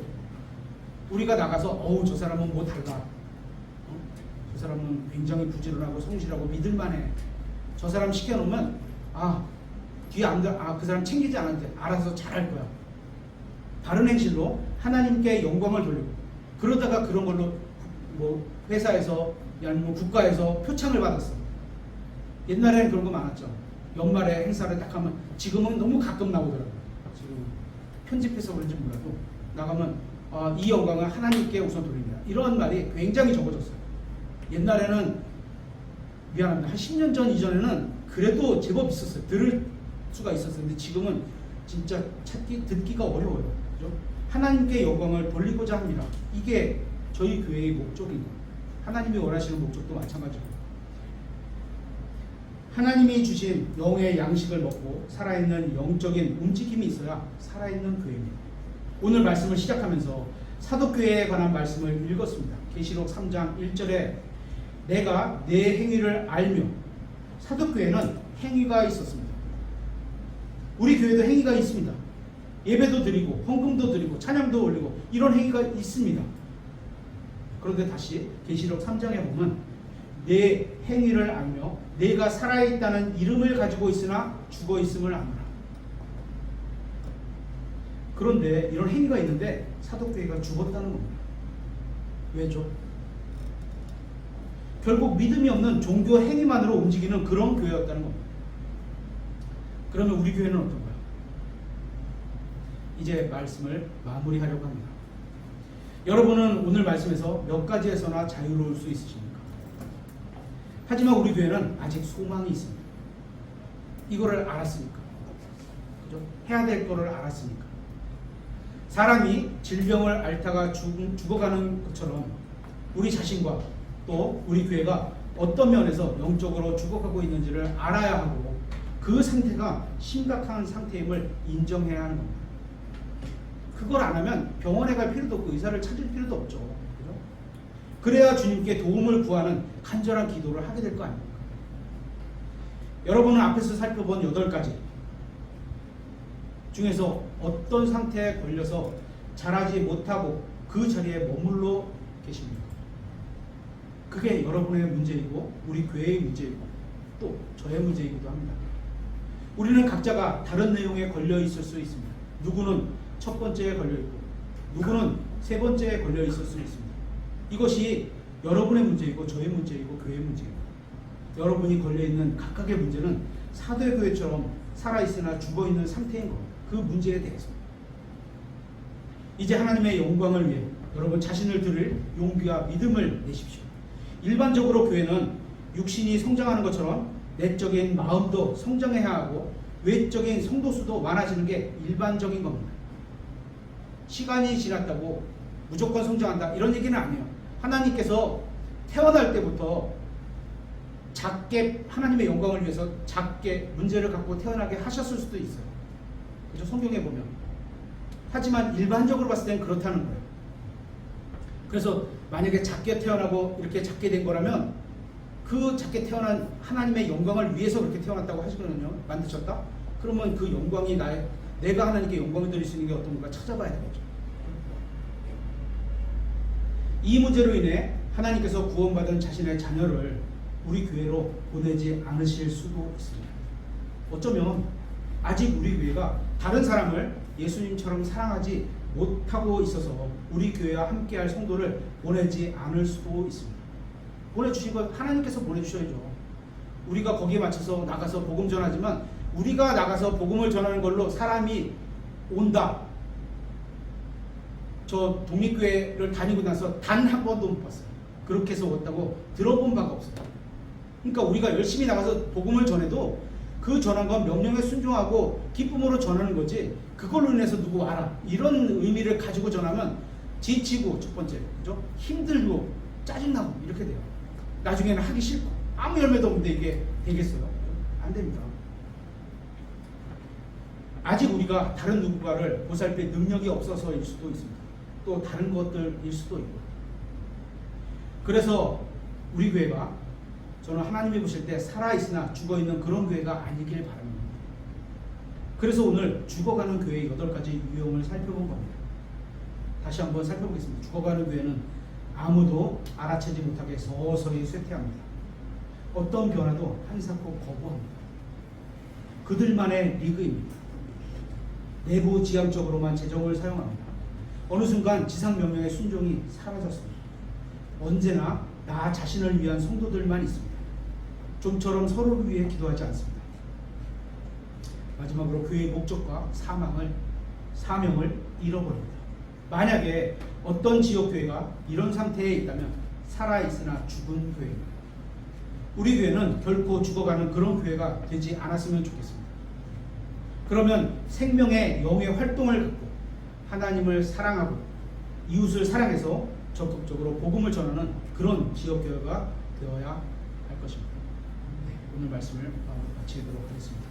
우리가 나가서 저 사람은 뭐 달라, 저 사람은 굉장히 부지런하고 성실하고 믿을만해, 저 사람 시켜놓으면 뒤에 안 들, 그 사람 챙기지 않았는데 알아서 잘할 거야. 바른 행실로 하나님께 영광을 돌리고, 그러다가 그런 걸로 뭐 회사에서 아니면 국가에서 표창을 받았어. 옛날에는 그런 거 많았죠. 연말에 행사를 딱 하면, 지금은 너무 가끔 나오더라고요. 지금 편집해서 그런지 몰라도 나가면 이 영광을 하나님께 우선 돌립니다. 이런 말이 굉장히 적어졌어요. 옛날에는, 미안합니다, 한 10년 전 이전에는 그래도 제법 있었어요. 들을 수가 있었어요. 근데 지금은 진짜 듣기가 어려워요. 그죠? 하나님께 영광을 돌리고자 합니다. 이게 저희 교회의 목적이고, 하나님이 원하시는 목적도 마찬가지고, 하나님이 주신 영의 양식을 먹고 살아있는 영적인 움직임이 있어야 살아있는 교회입니다. 오늘 말씀을 시작하면서 사도교회에 관한 말씀을 읽었습니다. 계시록 3장 1절에 내가 내 행위를 알며. 사도교회는 행위가 있었습니다. 우리 교회도 행위가 있습니다. 예배도 드리고 헌금도 드리고 찬양도 올리고 이런 행위가 있습니다. 그런데 다시 계시록 3장에 보면 내 행위를 알며 내가 살아있다는 이름을 가지고 있으나 죽어있음을 아노라. 그런데 이런 행위가 있는데 사도교회가 죽었다는 겁니다. 왜죠? 결국 믿음이 없는 종교 행위만으로 움직이는 그런 교회였다는 겁니다. 그러면 우리 교회는 어떤가요? 이제 말씀을 마무리하려고 합니다. 여러분은 오늘 말씀에서 몇 가지에서나 자유로울 수 있으십니까? 하지만 우리 교회는 아직 소망이 있습니다. 이거를 알았으니까. 그죠? 해야 될 거를 알았으니까. 사람이 질병을 앓다가 죽어가는 것처럼 우리 자신과 또 우리 교회가 어떤 면에서 영적으로 죽어가고 있는지를 알아야 하고, 그 상태가 심각한 상태임을 인정해야 하는 겁니다. 그걸 안 하면 병원에 갈 필요도 없고 의사를 찾을 필요도 없죠. 그죠? 그래야 주님께 도움을 구하는 간절한 기도를 하게 될 거 아닙니까? 여러분은 앞에서 살펴본 8가지 중에서 어떤 상태에 걸려서 자라지 못하고 그 자리에 머물러 계십니까? 그게 여러분의 문제이고 우리 교회의 문제이고 또 저의 문제이기도 합니다. 우리는 각자가 다른 내용에 걸려 있을 수 있습니다. 누구는 첫 번째에 걸려 있고 누구는 세 번째에 걸려 있을 수 있습니다. 이것이 여러분의 문제이고 저의 문제이고 교회의 문제이고, 여러분이 걸려 있는 각각의 문제는 사도의 교회처럼 살아있으나 죽어있는 상태인 겁니다. 그 문제에 대해서 이제 하나님의 영광을 위해 여러분 자신을 드릴 용기와 믿음을 내십시오. 일반적으로 교회는 육신이 성장하는 것처럼 내적인 마음도 성장해야 하고 외적인 성도 수도 많아지는 게 일반적인 겁니다. 시간이 지났다고 무조건 성장한다 이런 얘기는 아니에요. 하나님께서 태어날 때부터 작게 하나님의 영광을 위해서 작게 문제를 갖고 태어나게 하셨을 수도 있어요. 그죠? 성경에 보면. 하지만 일반적으로 봤을 때는 그렇다는 거예요. 그래서 만약에 작게 태어나고 이렇게 작게 된 거라면 그 작게 태어난 하나님의 영광을 위해서 그렇게 태어났다고 하시거든요. 만드셨다? 그러면 그 영광이 내가 하나님께 영광을 드릴 수 있는 게 어떤 건가 찾아봐야 되겠죠. 이 문제로 인해 하나님께서 구원받은 자신의 자녀를 우리 교회로 보내지 않으실 수도 있습니다. 어쩌면 아직 우리 교회가 다른 사람을 예수님처럼 사랑하지 못하고 있어서 우리 교회와 함께할 성도를 보내지 않을 수도 있습니다. 보내주신 건 하나님께서 보내주셔야죠. 우리가 거기에 맞춰서 나가서 복음 전하지만 우리가 나가서 복음을 전하는 걸로 사람이 온다. 저 독립교회를 다니고 나서 단 한 번도 못 봤어요. 그렇게 해서 왔다고 들어본 바가 없어요. 그러니까 우리가 열심히 나가서 복음을 전해도 그 전한 건 명령에 순종하고 기쁨으로 전하는 거지 그걸로 인해서 누구 와라 이런 의미를 가지고 전하면 지치고 첫 번째 그죠? 힘들고 짜증나고 이렇게 돼요. 나중에는 하기 싫고 아무 열매도 없는데 이게 되겠어요? 안 됩니다. 아직 우리가 다른 누군가를 보살필 능력이 없어서일 수도 있습니다. 또 다른 것들일 수도 있고. 그래서 우리 교회가 저는 하나님이 보실 때 살아있으나 죽어있는 그런 교회가 아니길 바랍니다. 그래서 오늘 죽어가는 교회의 8가지 유형을 살펴본 겁니다. 다시 한번 살펴보겠습니다. 죽어가는 교회는 아무도 알아채지 못하게 서서히 쇠퇴합니다. 어떤 변화도 한사코 거부합니다. 그들만의 리그입니다. 내부 지향적으로만 재정을 사용합니다. 어느 순간 지상 명령의 순종이 사라졌습니다. 언제나 나 자신을 위한 성도들만 있습니다. 좀처럼 서로를 위해 기도하지 않습니다. 마지막으로 교회의 목적과 사명을 잃어버립니다. 만약에 어떤 지역교회가 이런 상태에 있다면 살아있으나 죽은 교회입니다. 우리 교회는 결코 죽어가는 그런 교회가 되지 않았으면 좋겠습니다. 그러면 생명의 영의 활동을 갖고 하나님을 사랑하고 이웃을 사랑해서 적극적으로 복음을 전하는 그런 지역교회가 되어야 할 것입니다. 네, 오늘 말씀을 마치도록 하겠습니다.